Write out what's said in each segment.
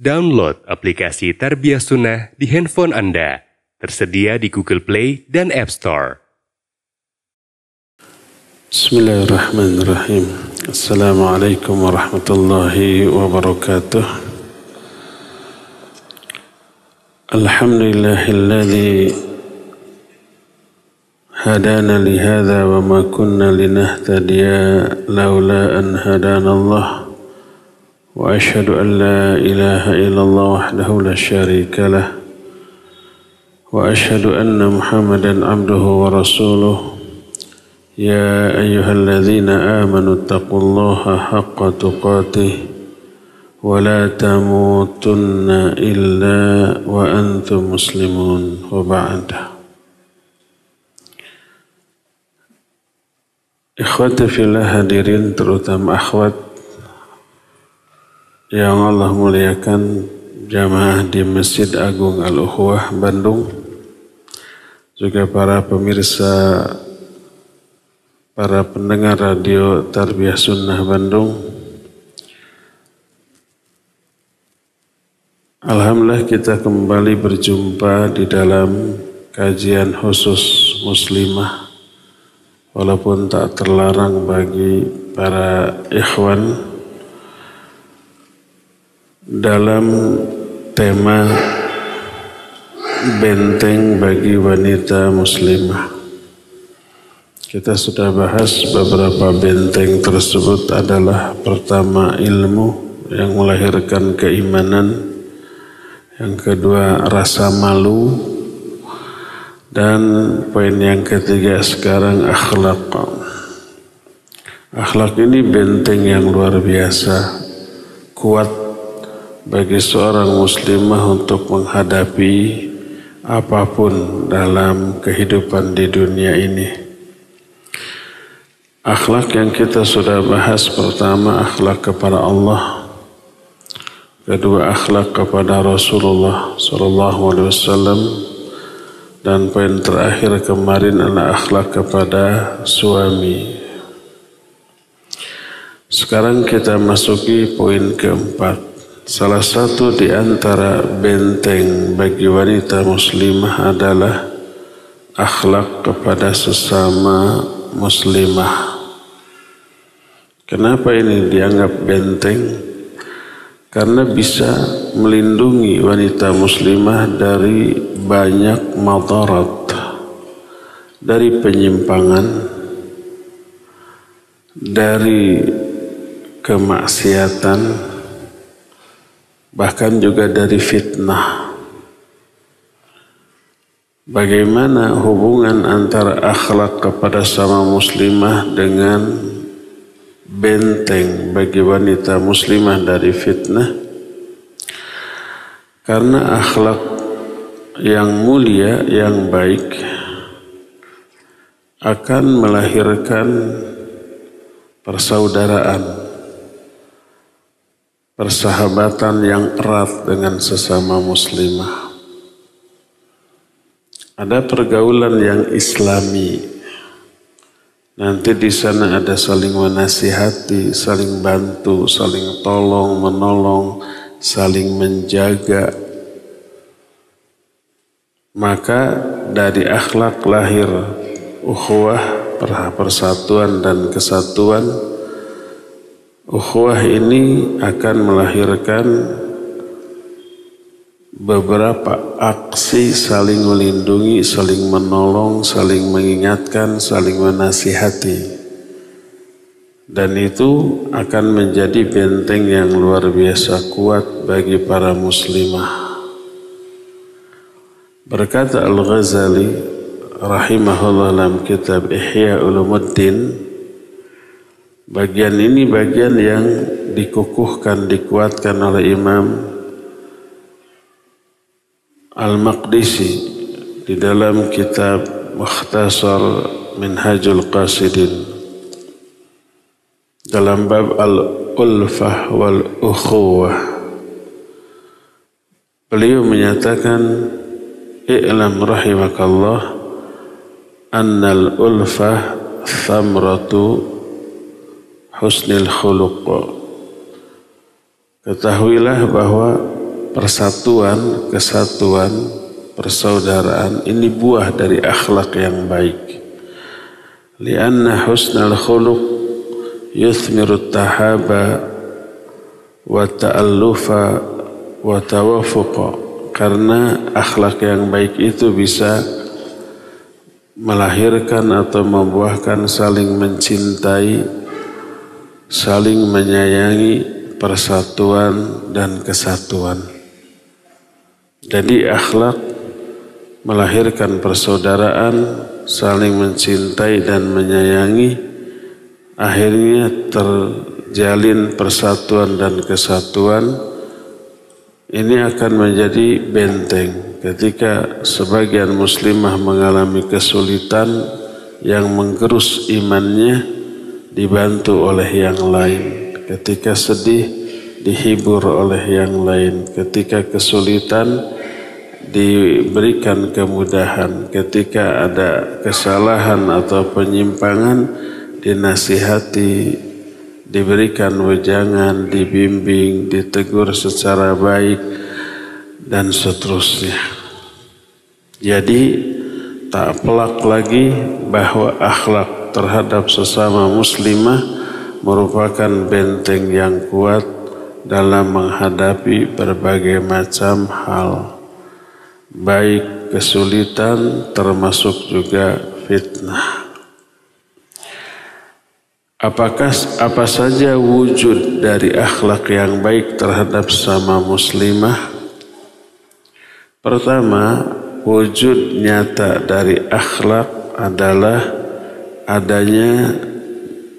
Download aplikasi Tarbiyah Sunnah di handphone Anda. Tersedia di Google Play dan App Store. Bismillahirrahmanirrahim. Assalamualaikum warahmatullahi wabarakatuh. Alhamdulillahilladzi hadana lihadza wa ma kunna linahtadiya laula an hadanallah. Wa ashhadu an la ilaha illallah wahdahu la syarika lah. Wa ashhadu anna Muhammadan abduhu wa rasuluh. Ya ayyuhalladzina amanu taqullaha haqqa tuqatih wa la tamutunna illa wa antum muslimun wa ba'd. Ikhwati fillah, hadirin terutama akhwat yang Allah muliakan, jamaah di Masjid Agung Al-Ukhuwah Bandung, juga para pemirsa, para pendengar radio Tarbiyah Sunnah Bandung. Alhamdulillah kita kembali berjumpa di dalam kajian khusus muslimah, walaupun tak terlarang bagi para ikhwan, dalam tema benteng bagi wanita muslimah. Kita sudah bahas beberapa benteng tersebut adalah: pertama, ilmu yang melahirkan keimanan; yang kedua, rasa malu; dan poin yang ketiga sekarang, akhlak. Akhlak ini benteng yang luar biasa, kuat bagi seorang muslimah untuk menghadapi apapun dalam kehidupan di dunia ini. Akhlak yang kita sudah bahas: pertama, akhlak kepada Allah; kedua, akhlak kepada Rasulullah SAW; dan poin terakhir kemarin adalah akhlak kepada suami. Sekarang kita masuki poin keempat. Salah satu di antara benteng bagi wanita muslimah adalah akhlak kepada sesama muslimah. Kenapa ini dianggap benteng? Karena bisa melindungi wanita muslimah dari banyak madarat, dari penyimpangan, dari kemaksiatan, bahkan juga dari fitnah. Bagaimana hubungan antara akhlak kepada sama muslimah dengan benteng bagi wanita muslimah dari fitnah? Karena akhlak yang mulia, yang baik, akan melahirkan persaudaraan, persahabatan yang erat dengan sesama muslimah. Ada pergaulan yang islami. Nanti di sana ada saling menasihati, saling bantu, saling tolong menolong, saling menjaga. Maka dari akhlak lahir ukhuwah, persatuan dan kesatuan. Ukhuwah ini akan melahirkan beberapa aksi saling melindungi, saling menolong, saling mengingatkan, saling menasihati. Dan itu akan menjadi benteng yang luar biasa kuat bagi para muslimah. Berkata Al-Ghazali rahimahullah dalam kitab Ihya Ulumuddin, bagian ini bagian yang dikukuhkan, dikuatkan oleh Imam Al-Maqdisi di dalam kitab Mukhtasar Minhajul Qasidin dalam bab Al-Ulfah wal-Ukhuwah. Beliau menyatakan, i'lam rahimakallah annal ulfah thamratu husnil khuluq. Ketahuilah bahwa persatuan, kesatuan, persaudaraan ini buah dari akhlak yang baik. Lianna husnal khuluq yuthmiru tahaba wa ta'allufa wa tawafuqa. Karena akhlak yang baik itu bisa melahirkan atau membuahkan saling mencintai, saling menyayangi, persatuan dan kesatuan. Jadi akhlak melahirkan persaudaraan, saling mencintai dan menyayangi, akhirnya terjalin persatuan dan kesatuan. Ini akan menjadi benteng ketika sebagian muslimah mengalami kesulitan yang menggerus imannya, dibantu oleh yang lain. Ketika sedih, dihibur oleh yang lain. Ketika kesulitan, diberikan kemudahan. Ketika ada kesalahan atau penyimpangan, dinasihati, diberikan wejangan, dibimbing, ditegur secara baik, dan seterusnya. Jadi tak pelak lagi bahwa akhlak terhadap sesama muslimah merupakan benteng yang kuat dalam menghadapi berbagai macam hal, baik kesulitan termasuk juga fitnah. Apa saja wujud dari akhlak yang baik terhadap sesama muslimah? Pertama, wujud nyata dari akhlak adalah adanya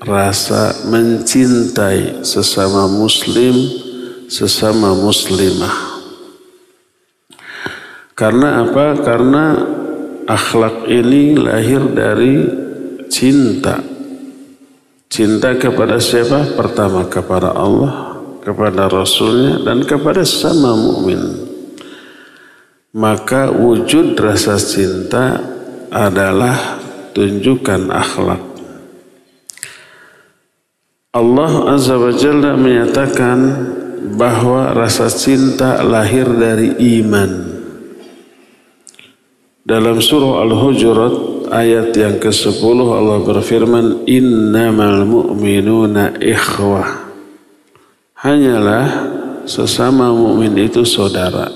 rasa mencintai sesama muslim, sesama muslimah. Karena apa? Karena akhlak ini lahir dari cinta. Cinta kepada siapa? Pertama kepada Allah, kepada Rasulnya, dan kepada sesama mukmin. Maka wujud rasa cinta adalah tunjukkan akhlak. Allah Azza wa Jalla menyatakan bahwa rasa cinta lahir dari iman. Dalam surah Al-Hujurat ayat yang ke-10 Allah berfirman, innamal mu'minuna ikhwah. Hanyalah sesama mukmin itu saudara.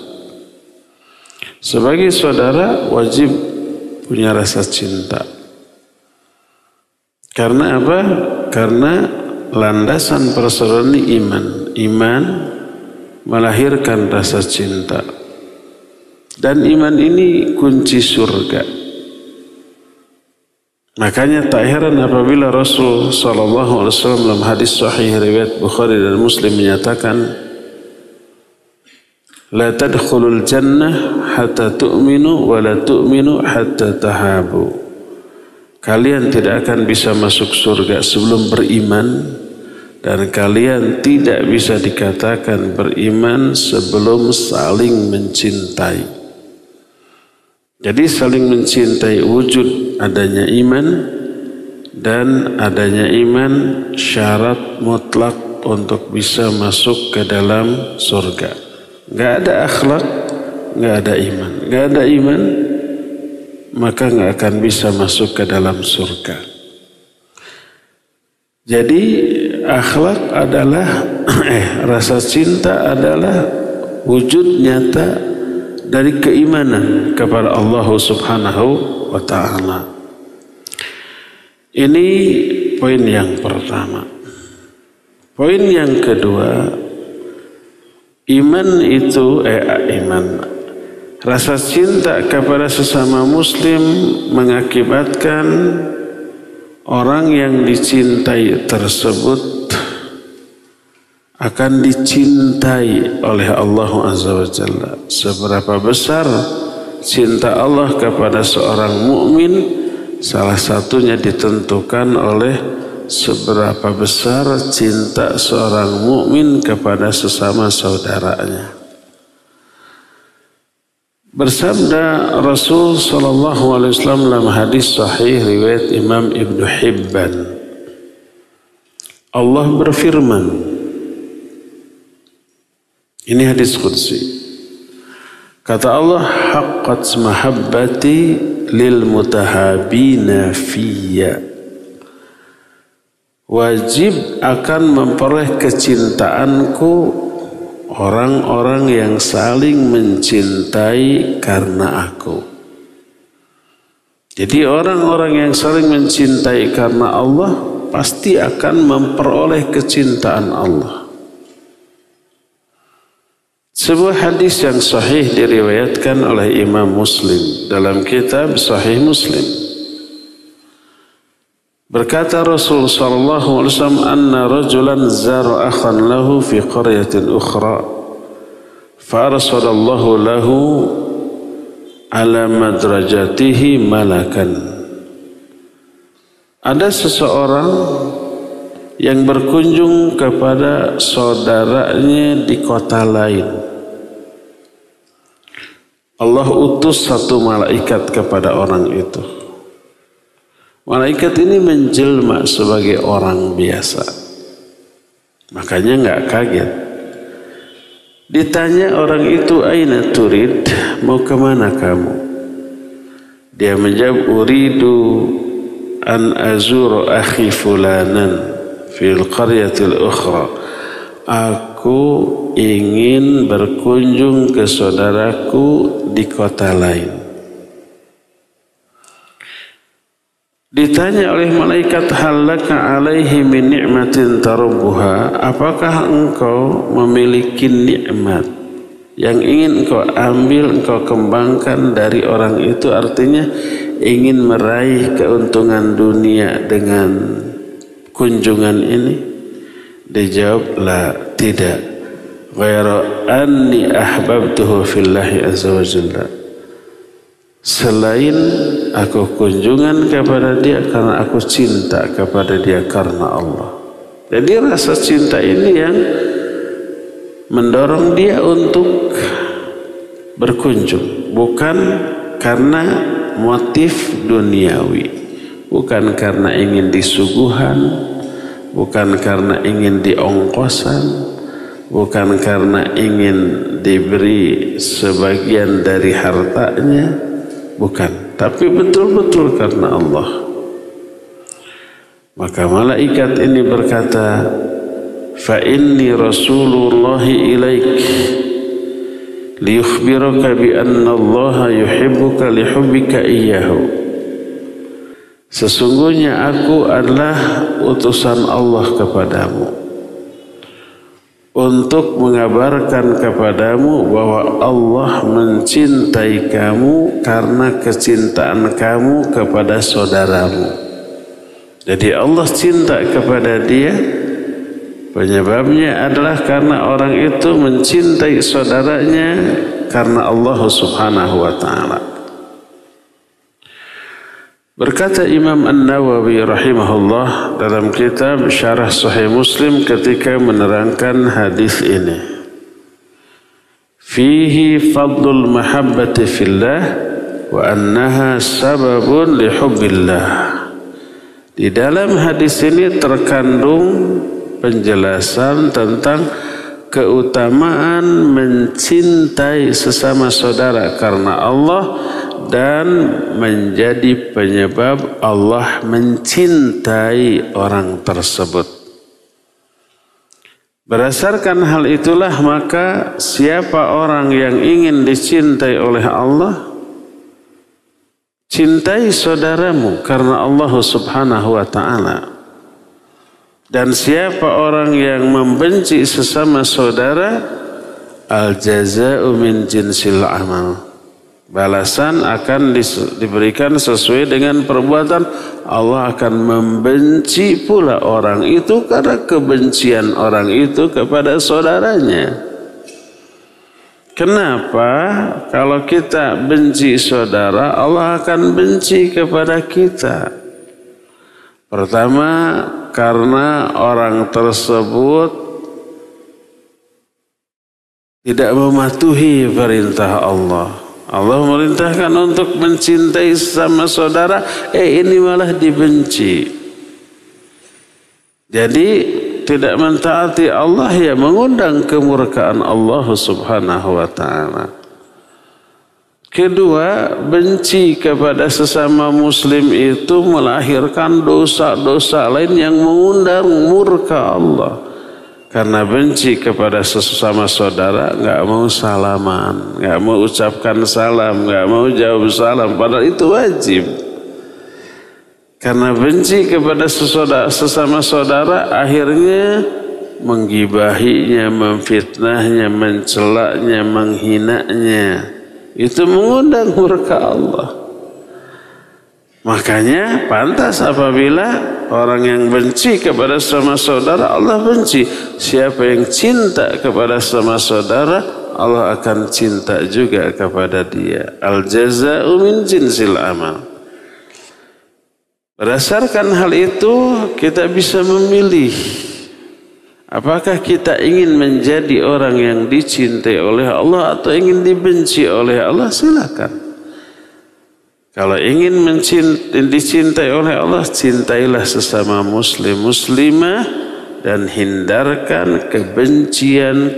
Sebagai saudara wajib punya rasa cinta. Karena apa? Karena landasan persaudaraan ini iman. Iman melahirkan rasa cinta. Dan iman ini kunci surga. Makanya tak heran apabila Rasul SAW dalam hadis sahih riwayat Bukhari dan Muslim menyatakan, la tadkhulul jannah hatta tu'minu wa la tu'minu hatta tahabu. Kalian tidak akan bisa masuk surga sebelum beriman, dan kalian tidak bisa dikatakan beriman sebelum saling mencintai. Jadi saling mencintai wujud adanya iman, dan adanya iman syarat mutlak untuk bisa masuk ke dalam surga. Gak ada akhlak, gak ada iman. Gak ada iman, maka gak akan bisa masuk ke dalam surga. Jadi akhlak adalah rasa cinta adalah wujud nyata dari keimanan kepada Allah Subhanahu wa ta'ala. Ini poin yang pertama. Poin yang kedua, rasa cinta kepada sesama muslim mengakibatkan orang yang dicintai tersebut akan dicintai oleh Allah Azza wa Jalla. Seberapa besar cinta Allah kepada seorang mukmin, salah satunya ditentukan oleh seberapa besar cinta seorang mukmin kepada sesama saudaranya. Bersabda Rasul sallallahu alaihi wasallam dalam hadis sahih riwayat Imam Ibnu Hibban, Allah berfirman, ini hadis qudsi, Kata Allah, haqqat mahabbati lil mutahabina fiyya. Wajib akan memperoleh kecintaanku orang-orang yang saling mencintai karena aku. Jadi orang-orang yang saling mencintai karena Allah pasti akan memperoleh kecintaan Allah. Sebuah hadis yang sahih diriwayatkan oleh Imam Muslim dalam kitab Sahih Muslim. Berkata Rasul sallallahu alaihi wasallam, anna rajulan zara akhan lahu fi qaryatin ukhra fa arsalallahu lahu ala madrajatihi malakan. Ada seseorang yang berkunjung kepada saudaranya di kota lain. Allah utus satu malaikat kepada orang itu. Malaikat ini menjelma sebagai orang biasa. Makanya enggak kaget. Ditanya orang itu, aina turid, mau kemana kamu? Dia menjawab, uridu an azuru akhi fulanan fil qaryatil ukhra. Aku ingin berkunjung ke saudaraku di kota lain. Ditanya oleh malaikat, halaka alaihi min ni'matin tarubbuha, apakah engkau memiliki nikmat yang ingin engkau ambil, engkau kembangkan dari orang itu, artinya ingin meraih keuntungan dunia dengan kunjungan ini? Dijawab, la, tidak. Ghairu anni ahbabtuhu fillahi azza wa jalla. Selain aku kunjungan kepada dia karena aku cinta kepada dia karena Allah. Jadi rasa cinta ini yang mendorong dia untuk berkunjung, bukan karena motif duniawi, bukan karena ingin disuguhan, bukan karena ingin diongkosan, bukan karena ingin diberi sebagian dari hartanya, bukan, tapi betul-betul karena Allah. Maka malaikat ini berkata, fa inni rasulullahi ilaik liyukhbiraka bi anna Allah yuhibbuka lihubbika iyyahu. Sesungguhnya aku adalah utusan Allah kepadamu untuk mengabarkan kepadamu bahwa Allah mencintai kamu karena kecintaan kamu kepada saudaramu. Jadi Allah cinta kepada dia, penyebabnya adalah karena orang itu mencintai saudaranya karena Allah Subhanahu wa ta'ala. Berkata Imam An-Nawawi rahimahullah dalam kitab Syarah Sahih Muslim ketika menerangkan hadis ini, fihi fadlul mahabbati fillah wa annaha sababun li hubbillah. Di dalam hadis ini terkandung penjelasan tentang keutamaan mencintai sesama saudara karena Allah dan menjadi penyebab Allah mencintai orang tersebut. Berdasarkan hal itulah maka siapa orang yang ingin dicintai oleh Allah, cintai saudaramu karena Allah Subhanahu wa ta'ala. Dan siapa orang yang membenci sesama saudara, al-jaza'u min jinsil amal. Balasan akan diberikan sesuai dengan perbuatan. Allah akan membenci pula orang itu karena kebencian orang itu kepada saudaranya. Kenapa? Kalau kita benci saudara, Allah akan benci kepada kita. Pertama, karena orang tersebut tidak mematuhi perintah Allah. Allah merintahkan untuk mencintai sama saudara, ini malah dibenci. Jadi tidak mentaati Allah ya mengundang kemurkaan Allah Subhanahu wa ta'ala. Kedua, benci kepada sesama muslim itu melahirkan dosa-dosa lain yang mengundang murka Allah. Karena benci kepada sesama saudara, nggak mau salaman, nggak mau ucapkan salam, nggak mau jawab salam, padahal itu wajib. Karena benci kepada sesama saudara, akhirnya menggibahinya, memfitnahnya, mencelaknya, menghinanya. Itu mengundang murka Allah. Makanya pantas apabila orang yang benci kepada sesama saudara, Allah benci. Siapa yang cinta kepada sesama saudara, Allah akan cinta juga kepada dia. Al-jaza'u min jinsil amal. Berdasarkan hal itu kita bisa memilih. Apakah kita ingin menjadi orang yang dicintai oleh Allah atau ingin dibenci oleh Allah? Silakan. Kalau ingin dicintai oleh Allah, cintailah sesama muslim, muslimah, dan hindarkan kebencian,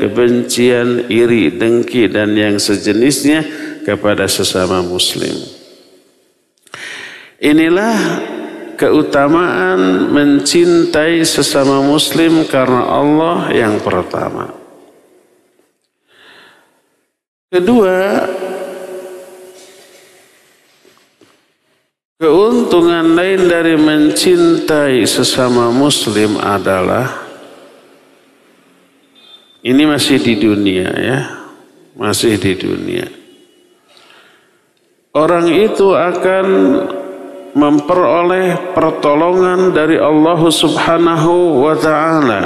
iri, dengki, dan yang sejenisnya kepada sesama muslim. Inilah keutamaan mencintai sesama muslim karena Allah yang pertama. Kedua, keuntungan lain dari mencintai sesama muslim adalah, ini masih di dunia ya, masih di dunia. Orang itu akan memperoleh pertolongan dari Allah Subhanahu wa ta'ala.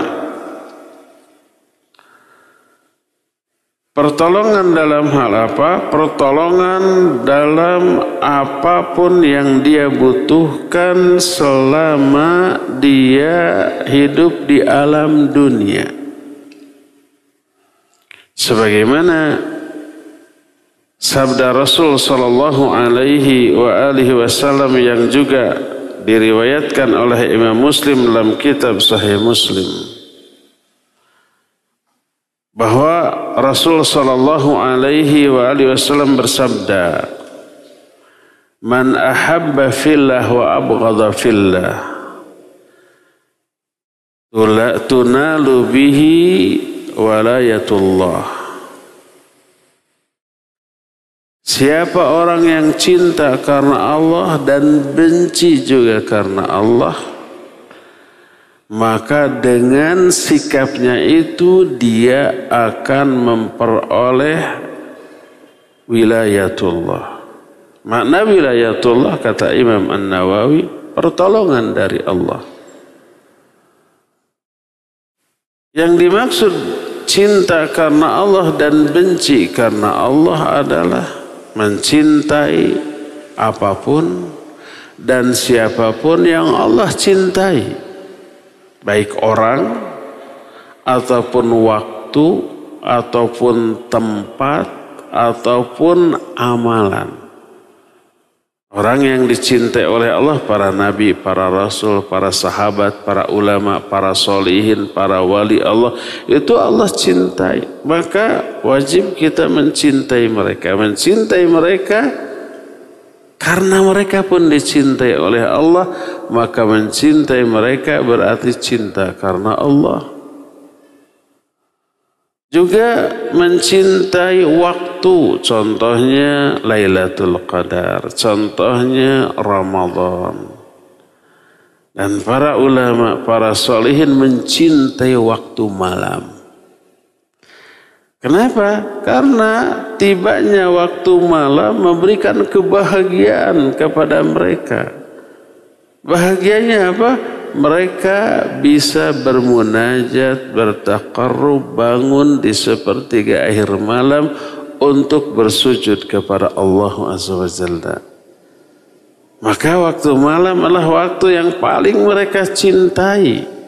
Pertolongan dalam hal apa? Pertolongan dalam apapun yang dia butuhkan selama dia hidup di alam dunia. Sebagaimana sabda Rasul sallallahu alaihi wasallam yang juga diriwayatkan oleh Imam Muslim dalam kitab Sahih Muslim, bahwa Rasul sallallahu alaihi wasallam bersabda, "Man ahabba fillah wa abghadha fillah, tunalu bihi walayatullah." Siapa orang yang cinta karena Allah dan benci juga karena Allah, maka dengan sikapnya itu dia akan memperoleh wilayatullah. Makna wilayatullah kata Imam An-Nawawi, pertolongan dari Allah. Yang dimaksud cinta karena Allah dan benci karena Allah adalah mencintai apapun dan siapapun yang Allah cintai, baik orang ataupun waktu ataupun tempat ataupun amalan. Orang yang dicintai oleh Allah, para nabi, para rasul, para sahabat, para ulama, para solihin, para wali Allah, itu Allah cintai. Maka wajib kita mencintai mereka. Mencintai mereka karena mereka pun dicintai oleh Allah. Maka mencintai mereka berarti cinta karena Allah. Juga mencintai waktu, contohnya Lailatul Qadar, contohnya Ramadan. Dan para ulama, para solihin mencintai waktu malam. Kenapa? Karena tibanya waktu malam memberikan kebahagiaan kepada mereka. Bahagianya apa? Mereka bisa bermunajat, bertaqarrub, bangun di sepertiga akhir malam untuk bersujud kepada Allah Azza wa Jalla. Maka waktu malam adalah waktu yang paling mereka cintai.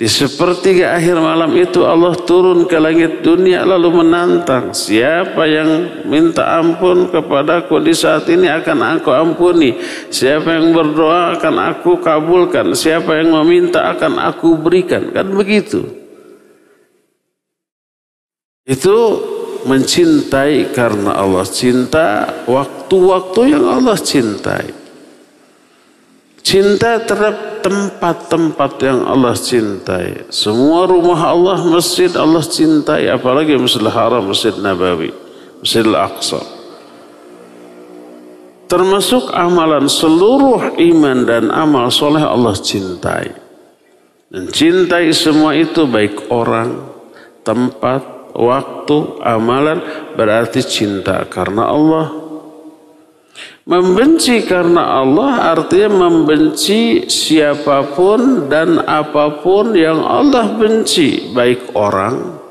Di sepertiga akhir malam itu Allah turun ke langit dunia lalu menantang, siapa yang minta ampun kepadaku di saat ini akan aku ampuni, siapa yang berdoa akan aku kabulkan, siapa yang meminta akan aku berikan. Kan begitu. Itu mencintai karena Allah. Cinta waktu-waktu yang Allah cintai. Cinta terhadap tempat-tempat yang Allah cintai. Semua rumah Allah, masjid Allah cintai. Apalagi Masjidil Haram, Masjid Nabawi, Masjidil Aqsa. Termasuk amalan seluruh iman dan amal soleh Allah cintai. Dan cintai semua itu baik orang, tempat, waktu, amalan berarti cinta karena Allah. Membenci karena Allah artinya membenci siapapun dan apapun yang Allah benci, baik orang.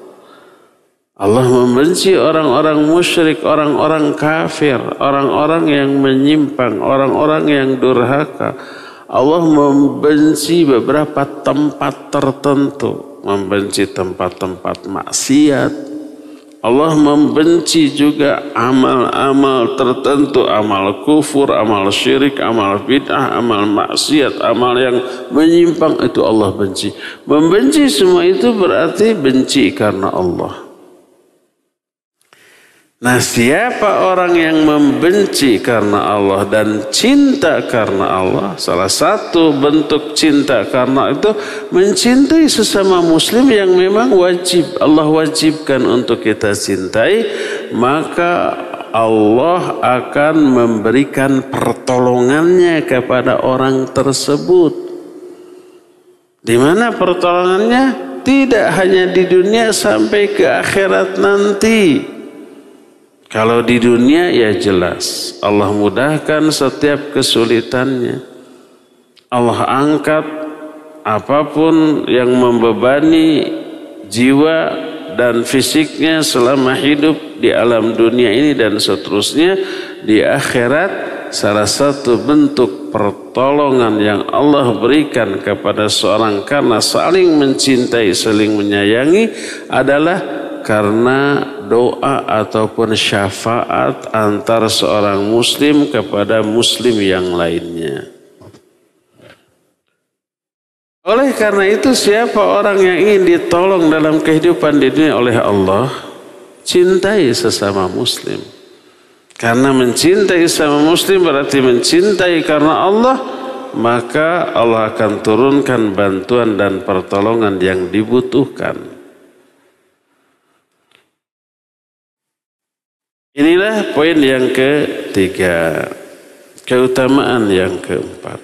Allah membenci orang-orang musyrik, orang-orang kafir, orang-orang yang menyimpang, orang-orang yang durhaka. Allah membenci beberapa tempat tertentu, membenci tempat-tempat maksiat. Allah membenci juga amal-amal tertentu, amal kufur, amal syirik, amal bid'ah, amal maksiat, amal yang menyimpang, itu Allah benci. Membenci semua itu berarti benci karena Allah. Nah, siapa orang yang membenci karena Allah dan cinta karena Allah? Salah satu bentuk cinta karena itu mencintai sesama muslim yang memang wajib, Allah wajibkan untuk kita cintai, maka Allah akan memberikan pertolongannya kepada orang tersebut. Di mana pertolongannya? Tidak hanya di dunia, sampai ke akhirat nanti. Kalau di dunia ya jelas Allah mudahkan setiap kesulitannya. Allah angkat apapun yang membebani jiwa dan fisiknya selama hidup di alam dunia ini dan seterusnya. Di akhirat salah satu bentuk pertolongan yang Allah berikan kepada seorang karena saling mencintai, saling menyayangi adalah karena doa ataupun syafaat antara seorang muslim kepada muslim yang lainnya. Oleh karena itu, siapa orang yang ingin ditolong dalam kehidupan di dunia oleh Allah, cintai sesama muslim. Karena mencintai sesama muslim berarti mencintai karena Allah, maka Allah akan turunkan bantuan dan pertolongan yang dibutuhkan. Inilah poin yang ketiga. Keutamaan yang keempat.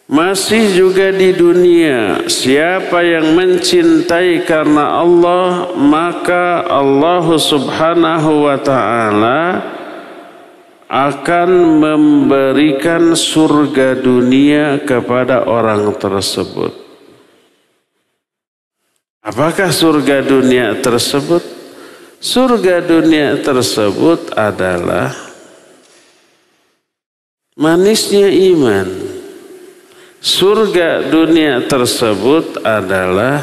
Masih juga di dunia, siapa yang mencintai karena Allah, maka Allah Subhanahu wa ta'ala akan memberikan surga dunia kepada orang tersebut. Apakah surga dunia tersebut? Surga dunia tersebut adalah manisnya iman. Surga dunia tersebut adalah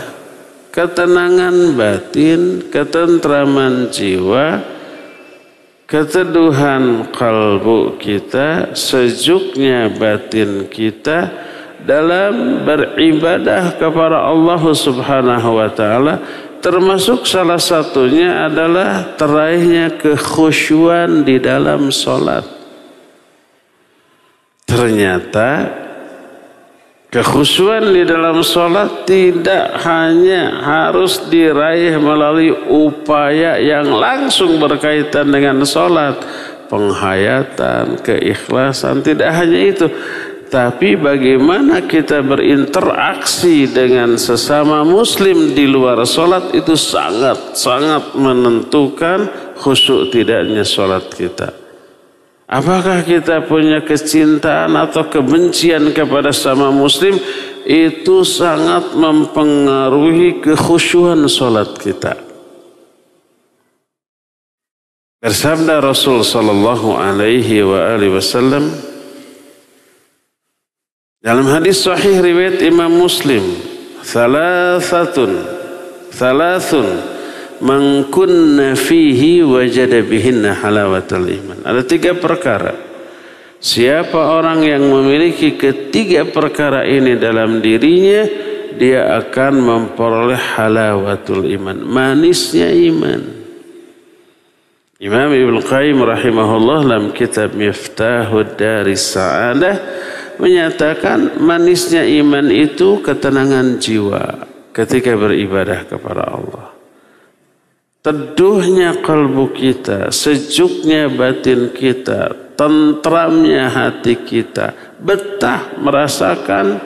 ketenangan batin, ketentraman jiwa, keteduhan kalbu kita, sejuknya batin kita dalam beribadah kepada Allah Subhanahu wa ta'ala. Termasuk salah satunya adalah teraihnya kekhusyuan di dalam sholat. Ternyata kekhusyuan di dalam sholat tidak hanya harus diraih melalui upaya yang langsung berkaitan dengan sholat, penghayatan, keikhlasan, tidak hanya itu. Tapi bagaimana kita berinteraksi dengan sesama muslim di luar sholat itu sangat menentukan khusyuk tidaknya sholat kita. Apakah kita punya kecintaan atau kebencian kepada sesama muslim, itu sangat mempengaruhi kekhusyuan sholat kita. Bersabda Rasul sallallahu alaihi wasallam dalam hadis sahih riwayat Imam Muslim, thalathun man kunna fihi wajada bihinna halawatal iman. Ada 3 perkara. Siapa orang yang memiliki ketiga perkara ini dalam dirinya, dia akan memperoleh halawatul iman, manisnya iman. Imam Ibnu Qayyim rahimahullah dalam kitab Miftahud Daris Sa'adah menyatakan manisnya iman itu ketenangan jiwa ketika beribadah kepada Allah. Teduhnya kalbu kita, sejuknya batin kita, tentramnya hati kita, betah merasakan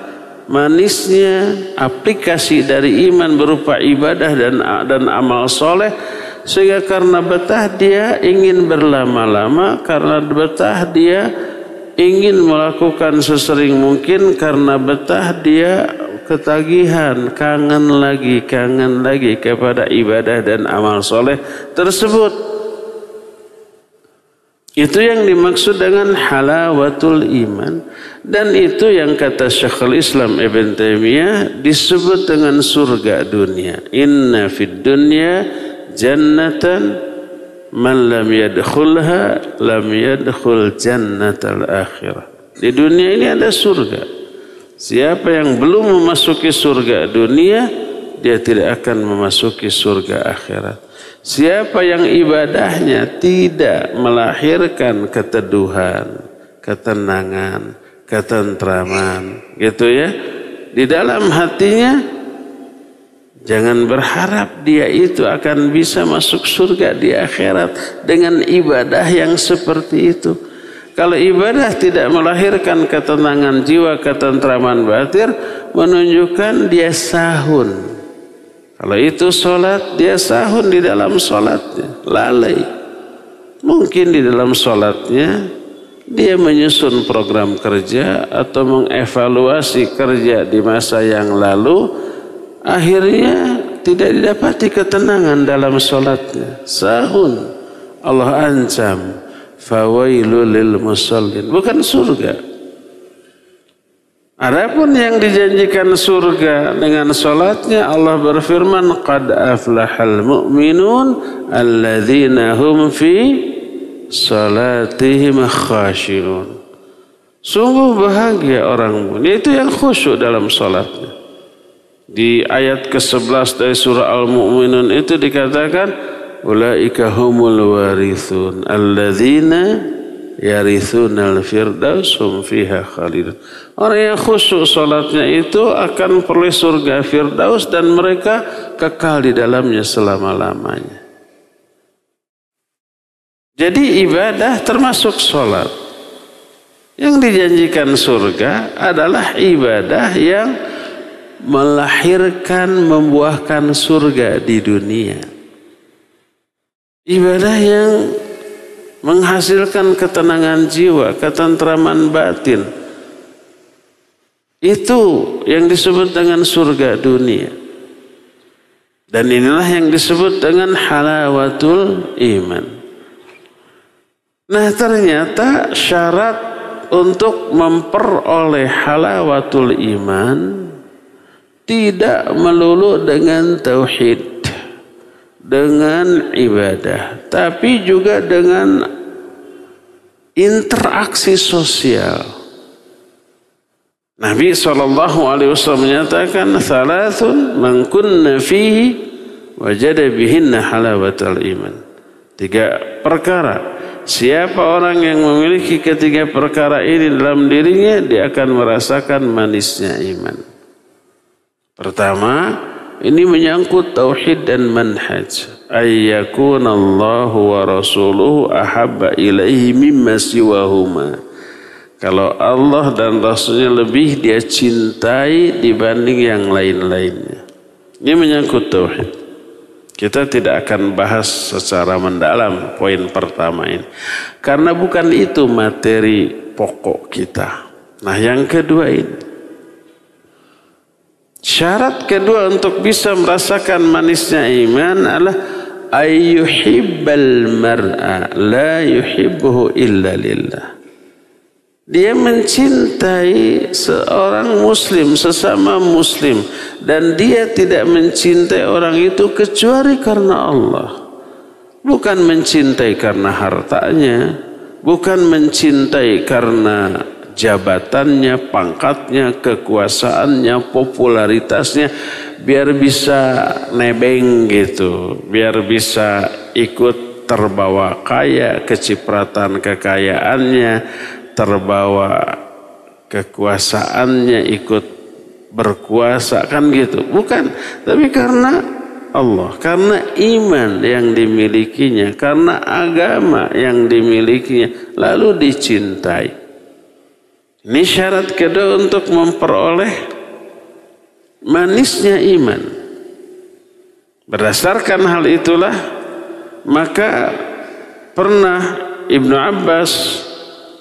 manisnya aplikasi dari iman berupa ibadah dan amal soleh, sehingga karena betah dia ingin berlama-lama, karena betah dia ingin melakukan sesering mungkin, karena betah dia ketagihan, kangen lagi kepada ibadah dan amal soleh tersebut. Itu yang dimaksud dengan halawatul iman. Dan itu yang kata Syekhul Islam Ibn Taimiyah disebut dengan surga dunia. Inna fid dunya jannatan man lam yadkhulha lam yadkhul jannatal akhirah. Di dunia ini ada surga. Siapa yang belum memasuki surga dunia, dia tidak akan memasuki surga akhirat. Siapa yang ibadahnya tidak melahirkan keteduhan, ketenangan, ketentraman, gitu ya, di dalam hatinya, jangan berharap dia itu akan bisa masuk surga di akhirat dengan ibadah yang seperti itu. Kalau ibadah tidak melahirkan ketenangan jiwa, ketentraman batin, menunjukkan dia sahun. Kalau itu sholat, dia sahun di dalam sholatnya, lalai. Mungkin di dalam sholatnya dia menyusun program kerja atau mengevaluasi kerja di masa yang lalu, akhirnya tidak didapati ketenangan dalam sholatnya, sahun. Allah ancam, fawailul lil musallin, bukan surga. Adapun yang dijanjikan surga dengan salatnya, Allah berfirman, qad aflahal mu'minun alladzina hum fi salatihim khashi'un. Sungguh bahagia orang mukmin, itu yang khusyuk dalam salatnya. Di ayat ke-11 dari surah Al-Mu'minun itu dikatakan, ulaika humul warithun alladzina yarithunal firdaus hum fiha khalidun. Orang yang khusyuk salatnya itu akan peroleh surga firdaus dan mereka kekal di dalamnya selama-lamanya. Jadi ibadah termasuk salat. Yang dijanjikan surga adalah ibadah yang melahirkan, membuahkan surga di dunia. Ibadah yang menghasilkan ketenangan jiwa, ketentraman batin. Itu yang disebut dengan surga dunia. Dan inilah yang disebut dengan halawatul iman. Nah, ternyata syarat untuk memperoleh halawatul iman tidak melulu dengan tauhid, dengan ibadah, tapi juga dengan interaksi sosial. Nabi SAW menyatakan, thalathun man kunna fihi wajada bihinna halawatal iman. 3 perkara. Siapa orang yang memiliki ketiga perkara ini dalam dirinya, dia akan merasakan manisnya iman. Pertama, ini menyangkut tauhid dan manhaj. Ayyakunallahu wa rasuluhu ahabba ilaihi mimma siwahuma. Kalau Allah dan Rasulnya lebih dia cintai dibanding yang lain-lainnya. Ini menyangkut tauhid. Kita tidak akan bahas secara mendalam poin pertama ini. Karena bukan itu materi pokok kita. Nah, yang kedua ini. Syarat kedua untuk bisa merasakan manisnya iman adalah ayyuhibbal mar'a la yuhibbuhu illa lillah. Dia mencintai seorang muslim, sesama muslim, dan dia tidak mencintai orang itu kecuali karena Allah. Bukan mencintai karena hartanya, bukan mencintai karena jabatannya, pangkatnya, kekuasaannya, popularitasnya, biar bisa nebeng gitu, biar bisa ikut terbawa kaya, kecipratan kekayaannya, terbawa kekuasaannya, ikut berkuasa, kan gitu. Bukan, tapi karena Allah, karena iman yang dimilikinya, karena agama yang dimilikinya, lalu dicintai. Ini syarat kedua untuk memperoleh manisnya iman. Berdasarkan hal itulah, maka pernah Ibnu Abbas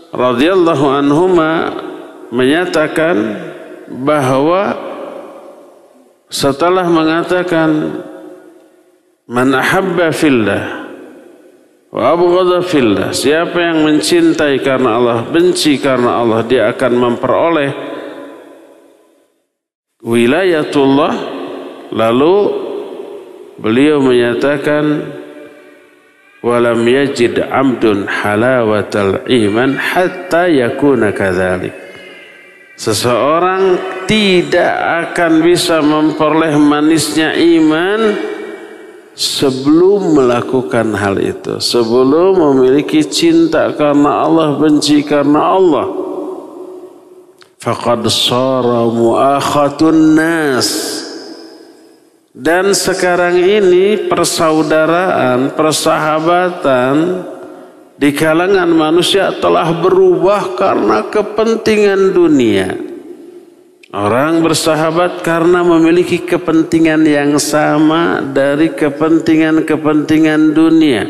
radhiyallahu anhuma menyatakan bahwa setelah mengatakan man ahabba fillah wa abghadha fillah, siapa yang mencintai karena Allah, benci karena Allah, dia akan memperoleh wilayatullah. Lalu beliau menyatakan walam yajid amdun halawatal iman hatta yakuna kadzalik. Seseorang tidak akan bisa memperoleh manisnya iman sebelum melakukan hal itu, sebelum memiliki cinta karena Allah, benci karena Allah. Faqad shara muakhatun nas. Dan sekarang ini persaudaraan, persahabatan di kalangan manusia telah berubah karena kepentingan dunia. Orang bersahabat karena memiliki kepentingan yang sama dari kepentingan-kepentingan dunia.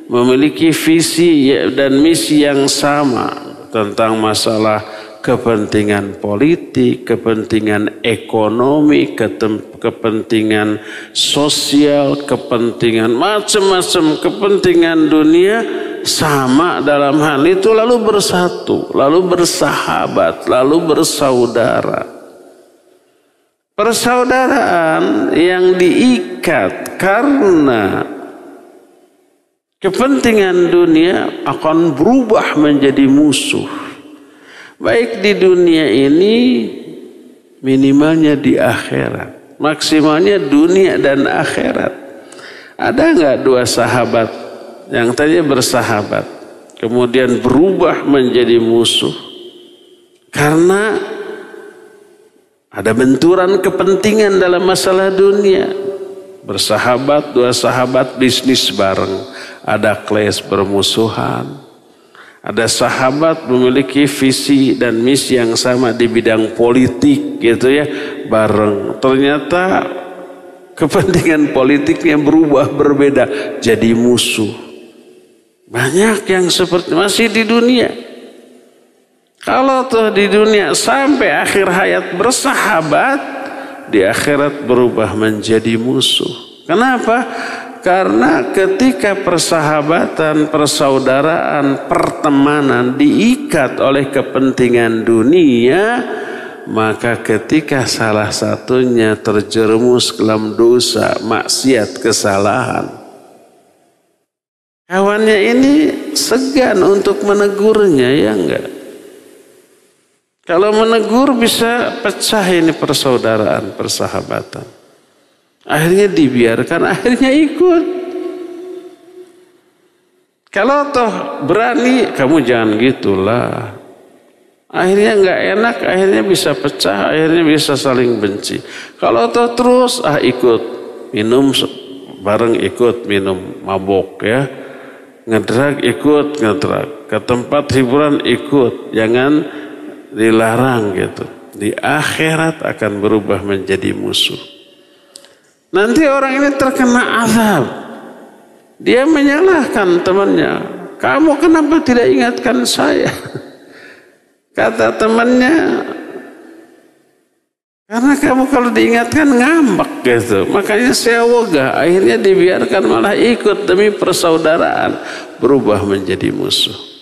Memiliki visi dan misi yang sama tentang masalah kepentingan politik, kepentingan ekonomi, kepentingan sosial, kepentingan macam-macam kepentingan dunia sama dalam hal itu, lalu bersatu, lalu bersahabat, lalu bersaudara. Persaudaraan yang diikat karena kepentingan dunia akan berubah menjadi musuh. Baik di dunia ini, minimalnya di akhirat. Maksimalnya dunia dan akhirat. Ada nggak dua sahabat yang tadinya bersahabat kemudian berubah menjadi musuh karena ada benturan kepentingan dalam masalah dunia? Bersahabat, dua sahabat bisnis bareng, ada clash, bermusuhan. Ada sahabat memiliki visi dan misi yang sama di bidang politik gitu ya, bareng. Ternyata kepentingan politiknya berubah, berbeda, jadi musuh. Banyak yang seperti masih di dunia. Kalau tuh di dunia sampai akhir hayat bersahabat, di akhirat berubah menjadi musuh. Kenapa? Karena ketika persahabatan, persaudaraan, pertemanan diikat oleh kepentingan dunia, maka ketika salah satunya terjerumus ke dalam dosa, maksiat, kesalahan, kawannya ini segan untuk menegurnya, ya enggak? Kalau menegur bisa pecah ini persaudaraan, persahabatan. Akhirnya dibiarkan, akhirnya ikut. Kalau toh berani, kamu jangan gitulah. Akhirnya nggak enak, akhirnya bisa pecah, akhirnya bisa saling benci. Kalau toh terus, ikut minum bareng, ikut minum mabok ya, ngedrag ikut ngedrag, ke tempat hiburan ikut, jangan dilarang gitu. Di akhirat akan berubah menjadi musuh. Nanti orang ini terkena azab. Dia menyalahkan temannya. Kamu kenapa tidak ingatkan saya? Kata temannya, karena kamu kalau diingatkan ngambek gitu. Makanya saya wogah. Akhirnya dibiarkan, malah ikut demi persaudaraan. Berubah menjadi musuh.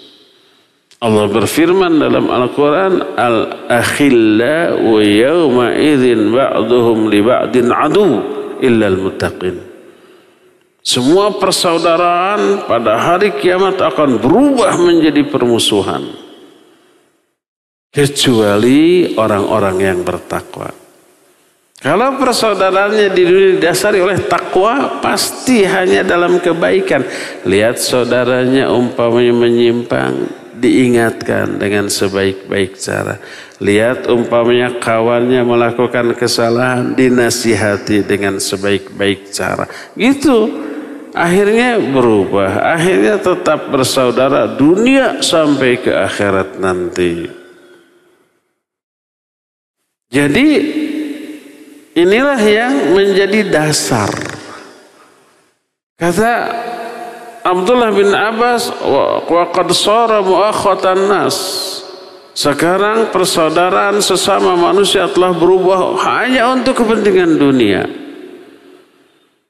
Allah berfirman dalam Al-Quran, Al-akhillau yawma idhin ba'duhum li ba'din adu illal muttaqin. Semua persaudaraan pada hari kiamat akan berubah menjadi permusuhan. kecuali orang-orang yang bertakwa. Kalau persaudaraannya di dunia didasari oleh takwa, pasti hanya dalam kebaikan. Lihat saudaranya umpamanya menyimpang, diingatkan dengan sebaik-baik cara. Lihat umpamanya kawannya melakukan kesalahan, dinasihati dengan sebaik-baik cara. Gitu. Akhirnya berubah, akhirnya tetap bersaudara dunia sampai ke akhirat nanti. Jadi inilah yang menjadi dasar. Kata Abdullah bin Abbas, wa qad shara muakhatan nas. Sekarang persaudaraan sesama manusia telah berubah hanya untuk kepentingan dunia.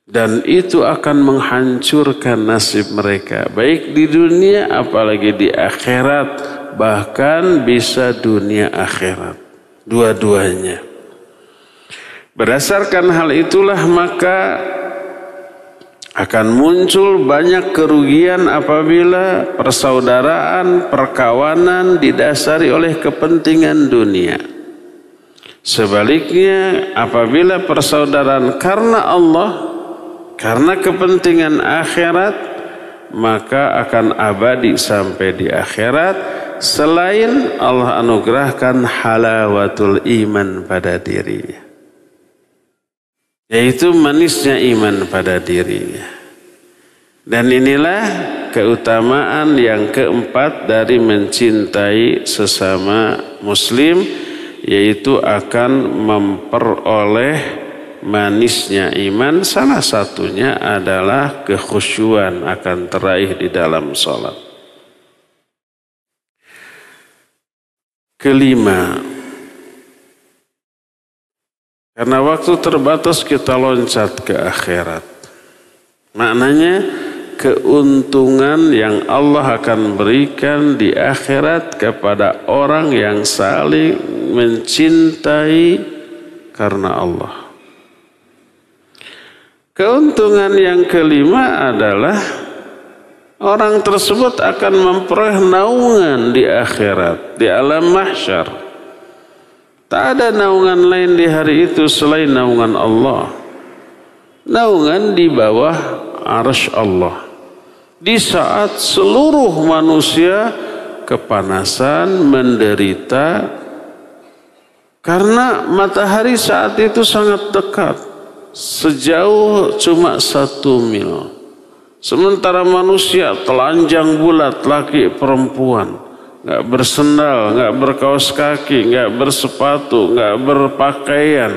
Dan itu akan menghancurkan nasib mereka, baik di dunia apalagi di akhirat, bahkan bisa dunia akhirat, dua-duanya. Berdasarkan hal itulah maka akan muncul banyak kerugian apabila persaudaraan, perkawanan didasari oleh kepentingan dunia. Sebaliknya apabila persaudaraan karena Allah, karena kepentingan akhirat, maka akan abadi sampai di akhirat, selain Allah anugerahkan halawatul iman pada dirinya, yaitu manisnya iman pada dirinya. Dan inilah keutamaan yang keempat dari mencintai sesama muslim, yaitu akan memperoleh manisnya iman. Salah satunya adalah kekhusyuan akan teraih di dalam sholat. Kelima, karena waktu terbatas kita loncat ke akhirat. Maknanya keuntungan yang Allah akan berikan di akhirat kepada orang yang saling mencintai karena Allah. Keuntungan yang kelima adalah orang tersebut akan memperoleh naungan di akhirat, di alam mahsyar. Tak ada naungan lain di hari itu selain naungan Allah. Naungan di bawah arsy Allah. Di saat seluruh manusia kepanasan, menderita, karena matahari saat itu sangat dekat. Sejauh cuma 1 mil. Sementara manusia telanjang bulat, laki perempuan, nggak bersendal, nggak berkaos kaki, nggak bersepatu, nggak berpakaian,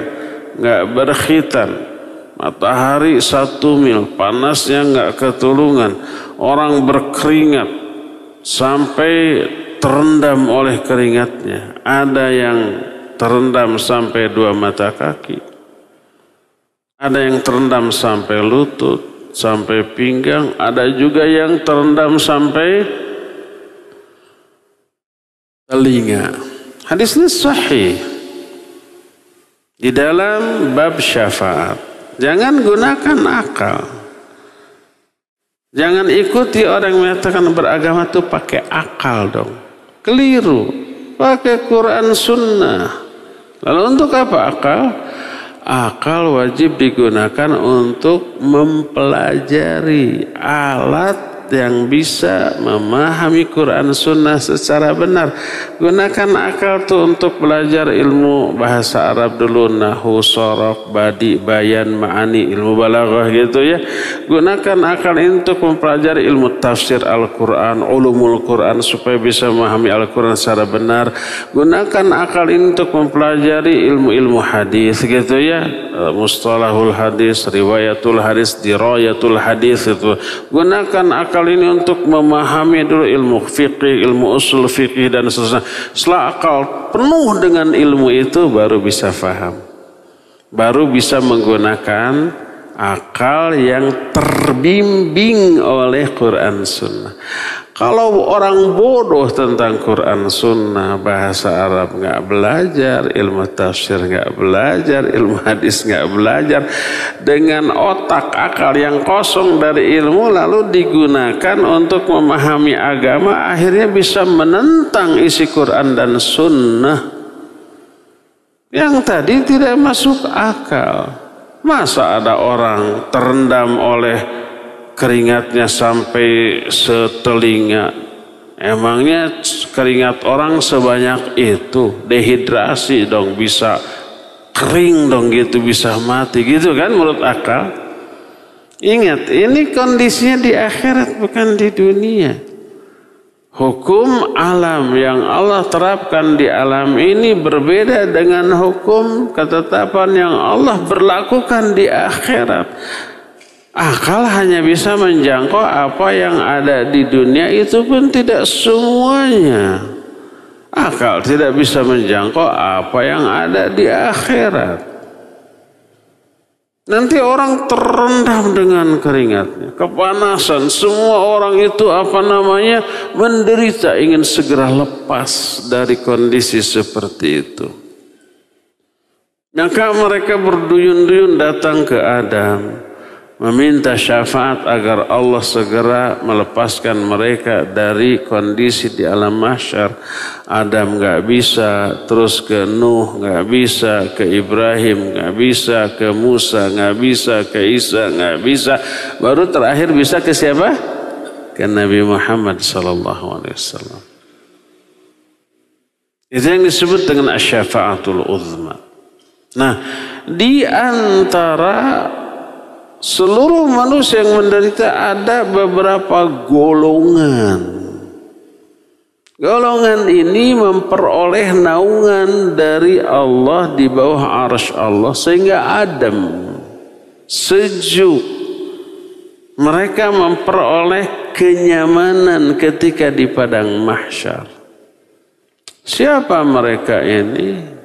nggak berkhitan. Matahari 1 mil, panasnya nggak ketulungan. Orang berkeringat sampai terendam oleh keringatnya. Ada yang terendam sampai 2 mata kaki. Ada yang terendam sampai lutut, sampai pinggang. Ada juga yang terendam sampai telinga. Hadis ini sahih di dalam bab syafaat. Jangan gunakan akal. Jangan ikuti orang yang mengatakan beragama itu pakai akal dong. Keliru. Pakai Quran Sunnah. Lalu untuk apa akal? Akal wajib digunakan untuk mempelajari alat yang bisa memahami Quran Sunnah secara benar. Gunakan akal itu untuk belajar ilmu bahasa Arab dulu, nahwu, sharaf, badi, bayan, ma'ani, ilmu balaghah gitu ya. Gunakan akal ini untuk mempelajari ilmu tafsir Al-Quran, ulumul Quran supaya bisa memahami Al-Quran secara benar. Gunakan akal ini untuk mempelajari ilmu-ilmu hadis gitu ya. Mustalahul hadis, riwayatul hadis, dirayatul hadis itu. Gunakan akal ini untuk memahami dulu ilmu fikih, ilmu usul fikih dan seterusnya. Setelah akal penuh dengan ilmu itu baru bisa faham. Baru bisa menggunakan akal yang terbimbing oleh Quran Sunnah. Kalau orang bodoh tentang Quran Sunnah, bahasa Arab nggak belajar, ilmu tafsir nggak belajar, ilmu hadis nggak belajar, dengan otak akal yang kosong dari ilmu lalu digunakan untuk memahami agama, akhirnya bisa menentang isi Quran dan Sunnah yang tadi tidak masuk akal. Masa ada orang terendam oleh keringatnya sampai setelinga? Emangnya keringat orang sebanyak itu? Dehidrasi dong, bisa kering dong gitu, bisa mati gitu kan menurut akal? Ingat, ini kondisinya di akhirat bukan di dunia. Hukum alam yang Allah terapkan di alam ini berbeda dengan hukum ketetapan yang Allah berlakukan di akhirat. Akal hanya bisa menjangkau apa yang ada di dunia, itu pun tidak semuanya. Akal tidak bisa menjangkau apa yang ada di akhirat. Nanti orang terendam dengan keringatnya, kepanasan. Semua orang itu menderita, ingin segera lepas dari kondisi seperti itu. Maka mereka berduyun-duyun datang ke Adam, meminta syafaat agar Allah segera melepaskan mereka dari kondisi di alam mahsyar. Adam nggak bisa, terus ke Nuh nggak bisa, ke Ibrahim nggak bisa, ke Musa nggak bisa, ke Isa nggak bisa, baru terakhir bisa ke siapa? Ke Nabi Muhammad SAW. Itu yang disebut dengan asyafaatul uzma. Nah, di antara seluruh manusia yang menderita ada beberapa golongan. Golongan ini memperoleh naungan dari Allah di bawah arsy Allah sehingga adem, sejuk. Mereka memperoleh kenyamanan ketika di padang mahsyar. Siapa mereka ini?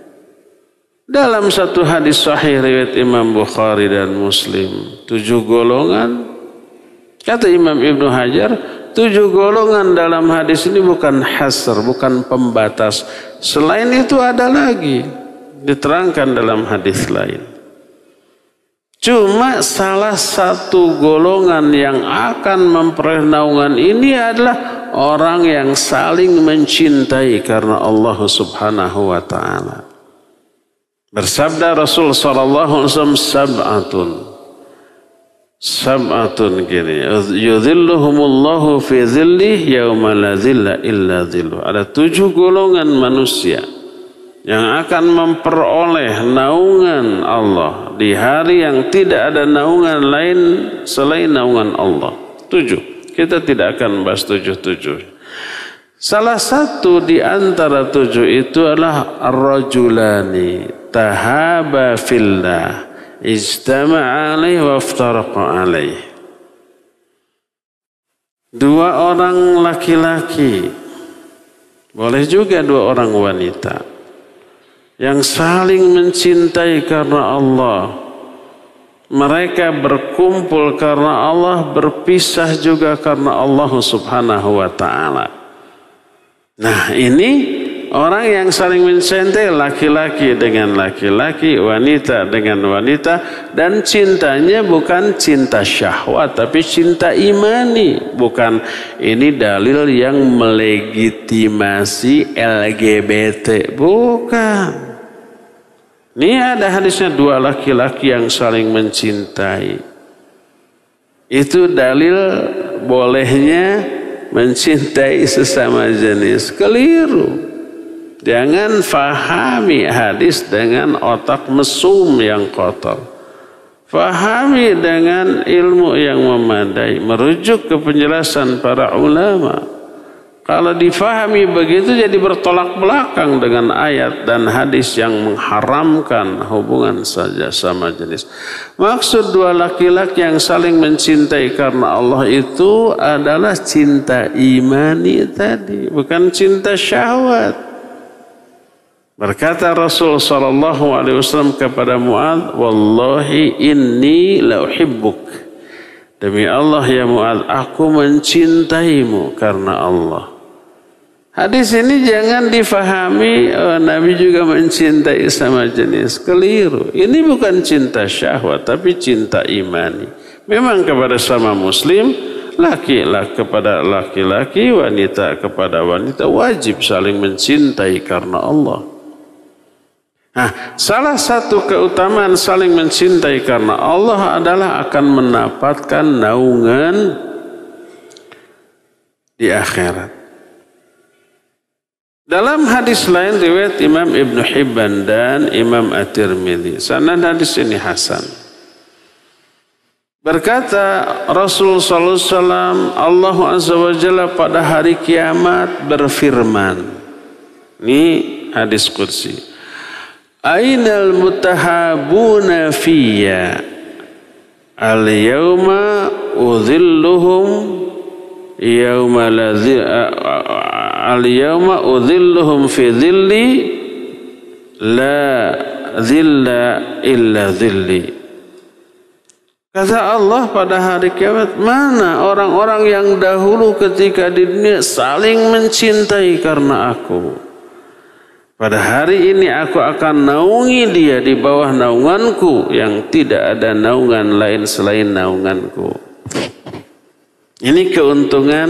Dalam satu hadis sahih riwayat Imam Bukhari dan Muslim, 7 golongan. Kata Imam Ibnu Hajar, 7 golongan dalam hadis ini bukan hasr, bukan pembatas. Selain itu ada lagi, diterangkan dalam hadis lain. Cuma salah satu golongan yang akan memperoleh naungan ini adalah orang yang saling mencintai karena Allah Subhanahu wa ta'ala. Bersabda Rasul sallallahu alaihi wasallam, sab'atun gini, yudhilluhumullahu fi dhillih yauma la dhilla illa dhilluh. Ada 7 golongan manusia yang akan memperoleh naungan Allah di hari yang tidak ada naungan lain selain naungan Allah. 7. Kita tidak akan bahas 7. Salah satu di antara 7 itu adalah ar-rajulani tahaba fillah ijtama'a alaihi wa iftaraqa alaihi. 2 orang laki-laki, boleh juga 2 orang wanita, yang saling mencintai karena Allah. Mereka berkumpul karena Allah, berpisah juga karena Allah Subhanahu wa ta'ala. Nah, ini orang yang saling mencintai, laki-laki dengan laki-laki, wanita dengan wanita, dan cintanya bukan cinta syahwat tapi cinta imani. Bukan ini dalil yang melegitimasi LGBT, bukan. Ini ada hadisnya 2 laki-laki yang saling mencintai. Itu dalil bolehnya mencintai sesama jenis. Keliru. Jangan fahami hadis dengan otak mesum yang kotor. Fahami dengan ilmu yang memadai. Merujuk ke penjelasan para ulama. Kalau difahami begitu jadi bertolak belakang dengan ayat dan hadis yang mengharamkan hubungan saja sama jenis. Maksud 2 laki-laki yang saling mencintai karena Allah itu adalah cinta imani tadi, bukan cinta syahwat. Berkata Rasul SAW kepada Mu'adz, wallahi inni la uhibbuk. Demi Allah ya Mu'adz, aku mencintaimu karena Allah. Hadis ini jangan difahami Nabi juga mencintai sama jenis. Keliru. Ini bukan cinta syahwat, tapi cinta imani. Memang kepada sama muslim, laki-laki kepada laki-laki, wanita kepada wanita, wajib saling mencintai karena Allah. Nah, salah satu keutamaan saling mencintai karena Allah adalah akan mendapatkan naungan di akhirat. Dalam hadis lain riwayat Imam Ibn Hibban dan Imam At-Tirmidzi, sanad hadis ini hasan. Berkata Rasulullah SAW, Allah Azza wa Jalla pada hari kiamat berfirman. Ini hadis qudsi. Ainal mutahabuna fiyya al-yawma udhilluhum yawma al-yawma udhilluhum fi dhilli la dhilla illa dhilli. Kata Allah pada hari kiamat, mana orang-orang yang dahulu ketika di dunia saling mencintai karena aku. Pada hari ini aku akan naungi dia di bawah naunganku yang tidak ada naungan lain selain naunganku. Ini keuntungan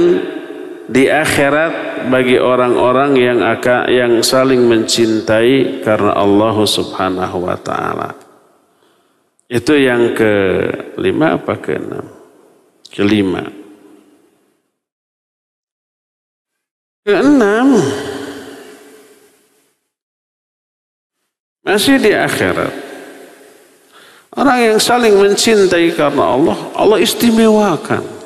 di akhirat bagi orang-orang yang saling mencintai karena Allah Subhanahu wa taala. Itu yang kelima apa keenam? Kelima. Keenam, masih di akhirat. Orang yang saling mencintai karena Allah, Allah istimewakan.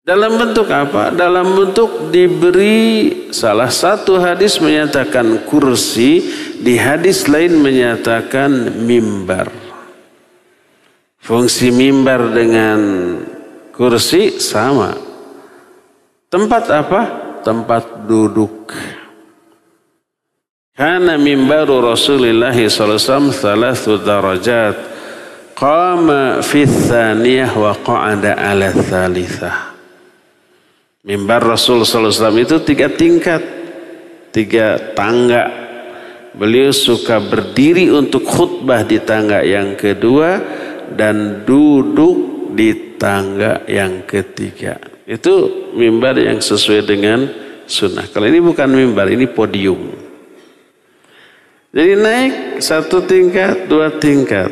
Dalam bentuk apa? Dalam bentuk diberi, salah satu hadis menyatakan kursi, di hadis lain menyatakan mimbar. Fungsi mimbar dengan kursi sama. Tempat apa? Tempat duduk. Kana mimbaru Rasulillah sallallahu alaihi wasallam 3 darajat. Qama fi tsaniyah wa qa'ada 'ala tsalitsah. Mimbar Rasul sallallahu alaihi wasallam itu 3 tingkat, 3 tangga. Beliau suka berdiri untuk khutbah di tangga yang kedua dan duduk di tangga yang ketiga. Itu mimbar yang sesuai dengan sunnah. Kalau ini bukan mimbar, ini podium. Jadi naik 1 tingkat, 2 tingkat.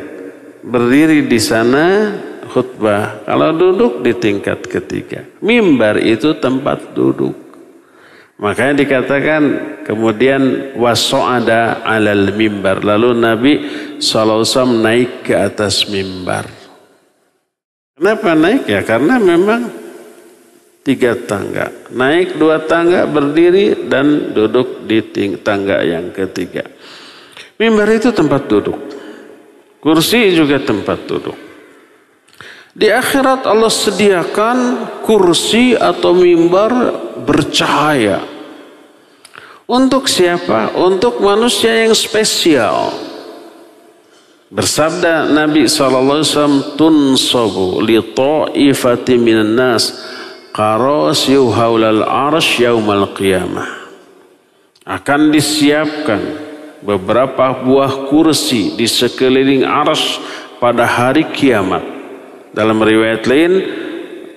Berdiri di sana khutbah. Kalau duduk di tingkat ketiga. Mimbar itu tempat duduk. Makanya dikatakan kemudian waso'ada alal mimbar. Lalu Nabi SAW naik ke atas mimbar. Kenapa naik? Ya karena memang 3 tangga. Naik 2 tangga, berdiri dan duduk di tangga yang ketiga. Mimbar itu tempat duduk. Kursi juga tempat duduk. Di akhirat Allah sediakan kursi atau mimbar bercahaya. Untuk siapa? Untuk manusia yang spesial. Bersabda Nabi SAW, tunsabu li ta'ifati minan nas qarasiyu haulal arsh yaumal qiyamah. Akan disiapkan beberapa buah kursi di sekeliling arsy pada hari kiamat. Dalam riwayat lain,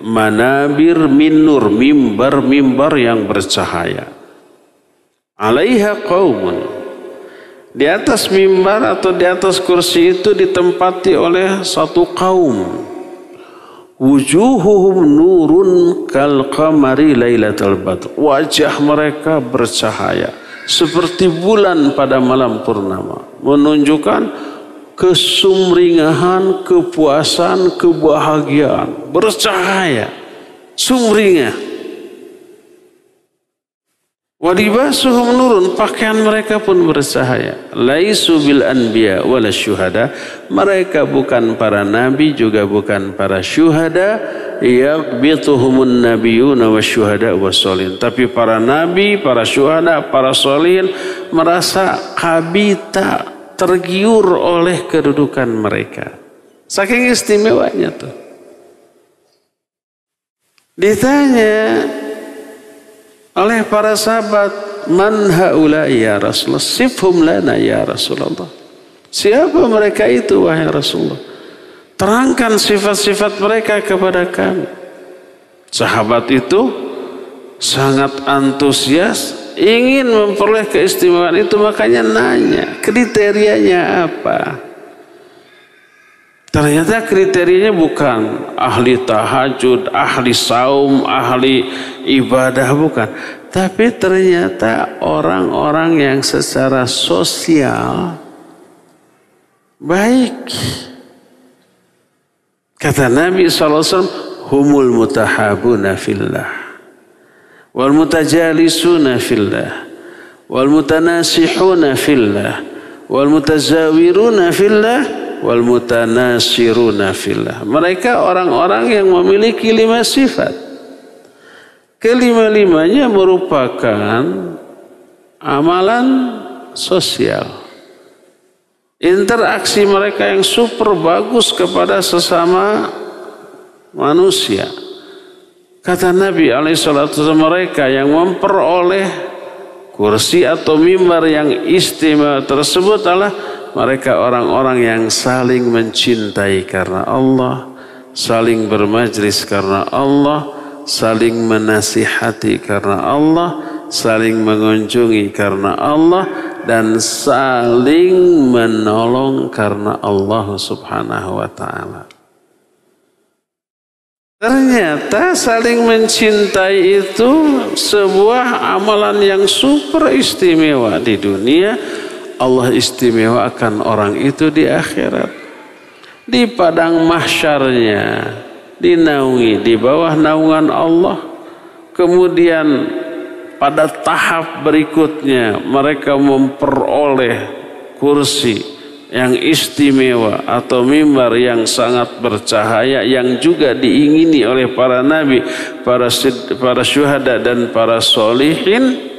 manabir min nur, mimbar-mimbar yang bercahaya. Alaiha qaumun. Di atas mimbar atau di atas kursi itu ditempati oleh satu kaum. Wujuhuhum nurun kal qamari lailatul badr. Wajah mereka bercahaya seperti bulan pada malam purnama, menunjukkan kesumringahan, kepuasan, kebahagiaan, bercahaya, sumringah. Walibasuhum nurun, pakaian mereka pun bercahaya. Laisu bil anbiya wala syuhada, mereka bukan para nabi juga bukan para syuhada. Yaqbituhumun nabiyuna wasyuhada wasolin, tapi para nabi, para syuhada, para solihin merasa kabita, tergiur oleh kedudukan mereka. Saking istimewanya tuh. Ditanya oleh para sahabat, man haula'i ya Rasulullah, sifhum lana ya Rasulullah. Siapa mereka itu wahai Rasulullah? Terangkan sifat-sifat mereka kepada kami. Sahabat itu sangat antusias, ingin memperoleh keistimewaan itu, makanya nanya kriterianya apa. Ternyata kriterianya bukan ahli tahajud, ahli saum, ahli ibadah, bukan. Tapi ternyata orang-orang yang secara sosial baik. Kata Nabi SAW, humul mutahabuna fillah, wal mutajalisuna fillah, wal mutanasihuna fillah, wal mutazawiruna fillah, wal mutanasiruna fillah. Mereka orang-orang yang memiliki 5 sifat. Kelima-limanya merupakan amalan sosial. Interaksi mereka yang super bagus kepada sesama manusia. Kata Nabi SAW, mereka yang memperoleh kursi atau mimbar yang istimewa tersebut adalah mereka orang-orang yang saling mencintai karena Allah, saling bermajlis karena Allah, saling menasihati karena Allah, saling mengunjungi karena Allah, dan saling menolong karena Allah Subhanahu wa ta'ala. Ternyata saling mencintai itu sebuah amalan yang super istimewa di dunia. Allah istimewakan orang itu di akhirat. Di padang mahsyarnya dinaungi di bawah naungan Allah. Kemudian pada tahap berikutnya mereka memperoleh kursi yang istimewa atau mimbar yang sangat bercahaya yang juga diingini oleh para nabi, para syuhada dan para solihin.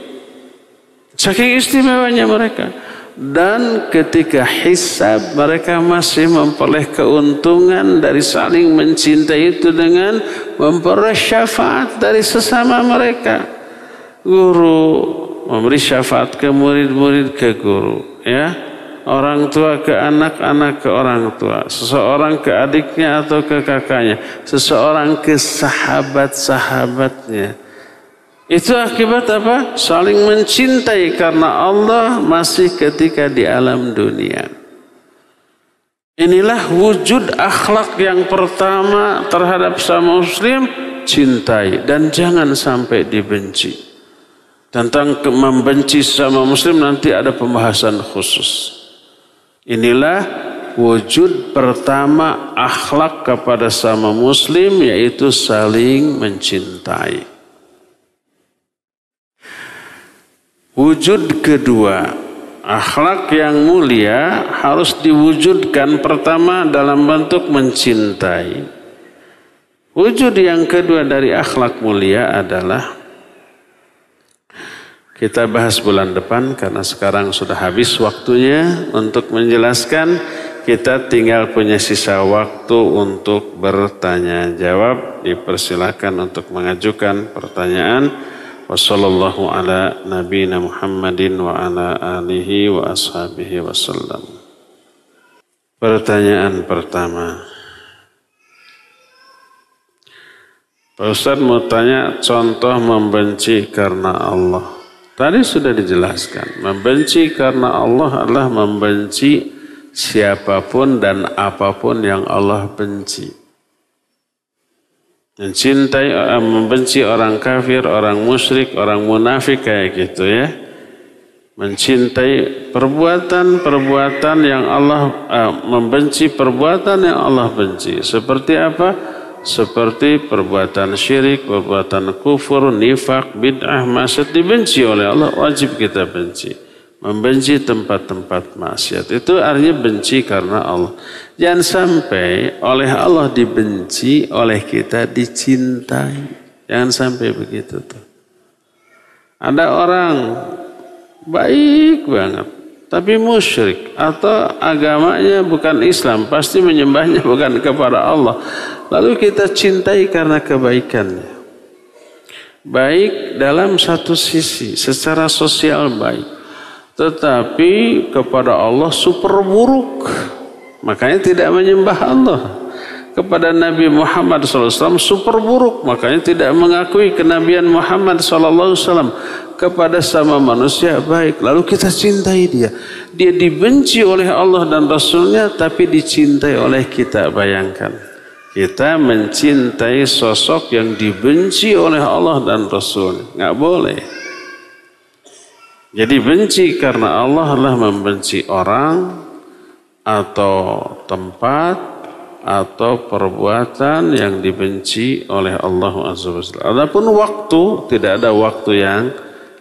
Saking istimewanya mereka. Dan ketika hisab mereka masih memperoleh keuntungan dari saling mencintai itu dengan memperoleh syafaat dari sesama mereka. Guru memberi syafaat ke murid-murid ke guru, ya. Orang tua ke anak, anak ke orang tua, seseorang ke adiknya atau ke kakaknya, seseorang ke sahabat-sahabatnya. Itu akibat apa? Saling mencintai karena Allah masih ketika di alam dunia. Inilah wujud akhlak yang pertama terhadap sama muslim, cintai dan jangan sampai dibenci. Tentang membenci sama muslim nanti ada pembahasan khusus. Inilah wujud pertama akhlak kepada sama muslim, yaitu saling mencintai. Wujud kedua, akhlak yang mulia harus diwujudkan pertama dalam bentuk mencintai. Wujud yang kedua dari akhlak mulia adalah, kita bahas bulan depan karena sekarang sudah habis waktunya untuk menjelaskan. Kita tinggal punya sisa waktu untuk bertanya jawab. Dipersilakan untuk mengajukan pertanyaan. Wassallallahu ala nabiyina Muhammadin wa ala alihi wa ashabihi wasallam. Pertanyaan pertama. Pak Ustadz mau tanya contoh membenci karena Allah. Tadi sudah dijelaskan. Membenci karena Allah adalah membenci siapapun dan apapun yang Allah benci. Mencintai, membenci orang kafir, orang musyrik, orang munafik kayak gitu ya. Mencintai perbuatan-perbuatan yang Allah, membenci perbuatan yang Allah benci. Seperti apa? Seperti perbuatan syirik, perbuatan kufur, nifak, bid'ah, maksiat dibenci oleh Allah, wajib kita benci. Membenci tempat-tempat maksiat itu artinya benci karena Allah. Jangan sampai oleh Allah dibenci, oleh kita dicintai. Jangan sampai begitu tuh. Ada orang baik banget, tapi musyrik atau agamanya bukan Islam, pasti menyembahnya bukan kepada Allah. Lalu kita cintai karena kebaikannya. Baik dalam satu sisi, secara sosial baik. Tetapi kepada Allah super buruk. Makanya tidak menyembah Allah. Kepada Nabi Muhammad SAW super buruk, makanya tidak mengakui kenabian Muhammad SAW. Kepada sama manusia baik, lalu kita cintai dia. Dia dibenci oleh Allah dan Rasulnya, tapi dicintai oleh kita. Bayangkan, kita mencintai sosok yang dibenci oleh Allah dan Rasulnya. Nggak boleh. Jadi benci karena Allah adalah membenci orang atau tempat atau perbuatan yang dibenci oleh Allah Azza wa Jalla. Adapun waktu, tidak ada waktu yang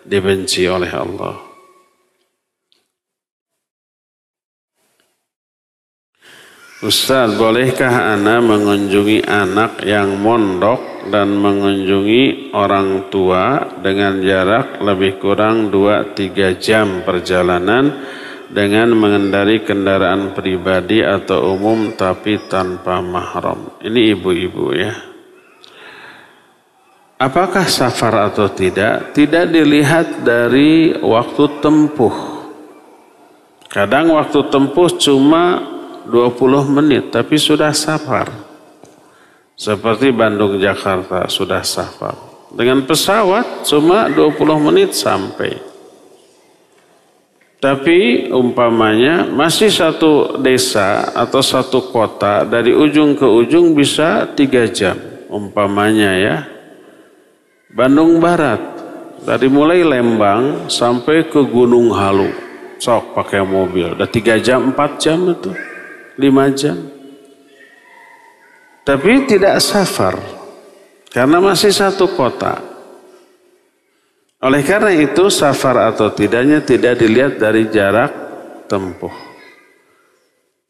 dibenci oleh Allah. Ustaz, bolehkah ana mengunjungi anak yang mondok dan mengunjungi orang tua dengan jarak lebih kurang 2-3 jam perjalanan dengan mengendari kendaraan pribadi atau umum tapi tanpa mahram? Ini ibu-ibu ya. Apakah safar atau tidak? Tidak dilihat dari waktu tempuh. Kadang waktu tempuh cuma 20 menit tapi sudah safar. Seperti Bandung Jakarta sudah safar. Dengan pesawat cuma 20 menit sampai. Tapi umpamanya masih satu desa atau satu kota, dari ujung ke ujung bisa 3 jam. Umpamanya ya, Bandung Barat, dari mulai Lembang sampai ke Gunung Halu, sok pakai mobil, udah 3 jam, 4 jam itu, 5 jam. Tapi tidak safar, karena masih satu kota. Oleh karena itu safar atau tidaknya tidak dilihat dari jarak tempuh.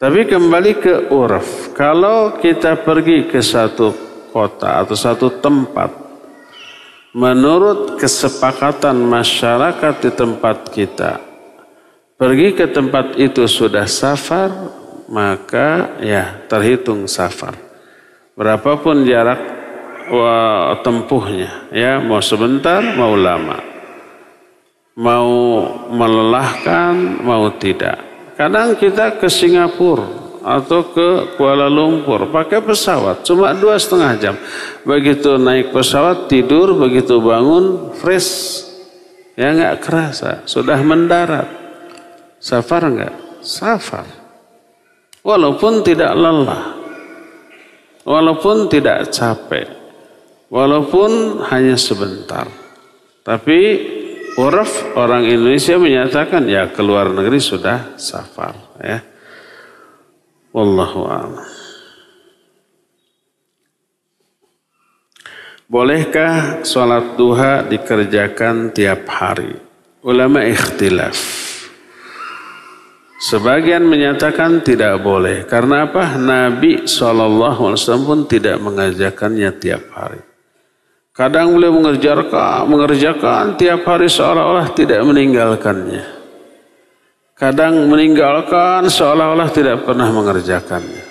Tapi kembali ke urf. Kalau kita pergi ke satu kota atau satu tempat, menurut kesepakatan masyarakat di tempat kita, pergi ke tempat itu sudah safar, maka ya terhitung safar. Berapapun jarak tempuhnya, ya mau sebentar mau lama, mau melelahkan mau tidak. Kadang kita ke Singapura atau ke Kuala Lumpur pakai pesawat cuma 2,5 jam. Begitu naik pesawat tidur, begitu bangun fresh, ya nggak kerasa sudah mendarat. Safar nggak? Safar. Walaupun tidak lelah, walaupun tidak capek, walaupun hanya sebentar. Tapi uruf orang Indonesia menyatakan ya keluar negeri sudah safar ya. Wallahu a'lam. Bolehkah sholat duha dikerjakan tiap hari? Ulama ikhtilaf. Sebagian menyatakan tidak boleh. Karena apa? Nabi SAW pun tidak mengajarkannya tiap hari. Kadang beliau mengerjakan tiap hari seolah-olah tidak meninggalkannya. Kadang meninggalkan seolah-olah tidak pernah mengerjakannya.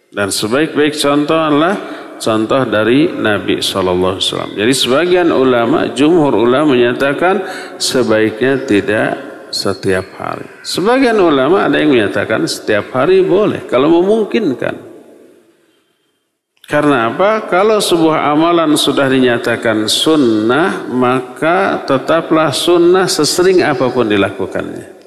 Dan sebaik-baik contoh adalah contoh dari Nabi SAW. Jadi sebagian ulama, jumhur ulama menyatakan sebaiknya tidak setiap hari. Sebagian ulama ada yang menyatakan setiap hari boleh kalau memungkinkan. Karena apa? Kalau sebuah amalan sudah dinyatakan sunnah, maka tetaplah sunnah sesering apapun dilakukannya.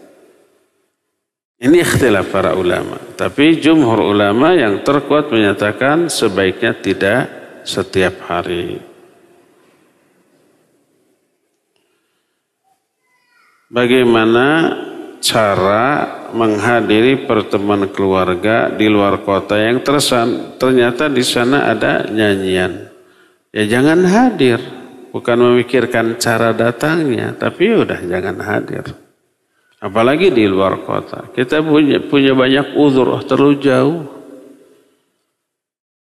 Ini ikhtilaf para ulama. Tapi jumhur ulama yang terkuat menyatakan sebaiknya tidak setiap hari. Bagaimana cara menghadiri pertemuan keluarga di luar kota yang ternyata di sana ada nyanyian? Ya jangan hadir, bukan memikirkan cara datangnya, tapi udah jangan hadir. Apalagi di luar kota, kita punya banyak uzur, terlalu jauh.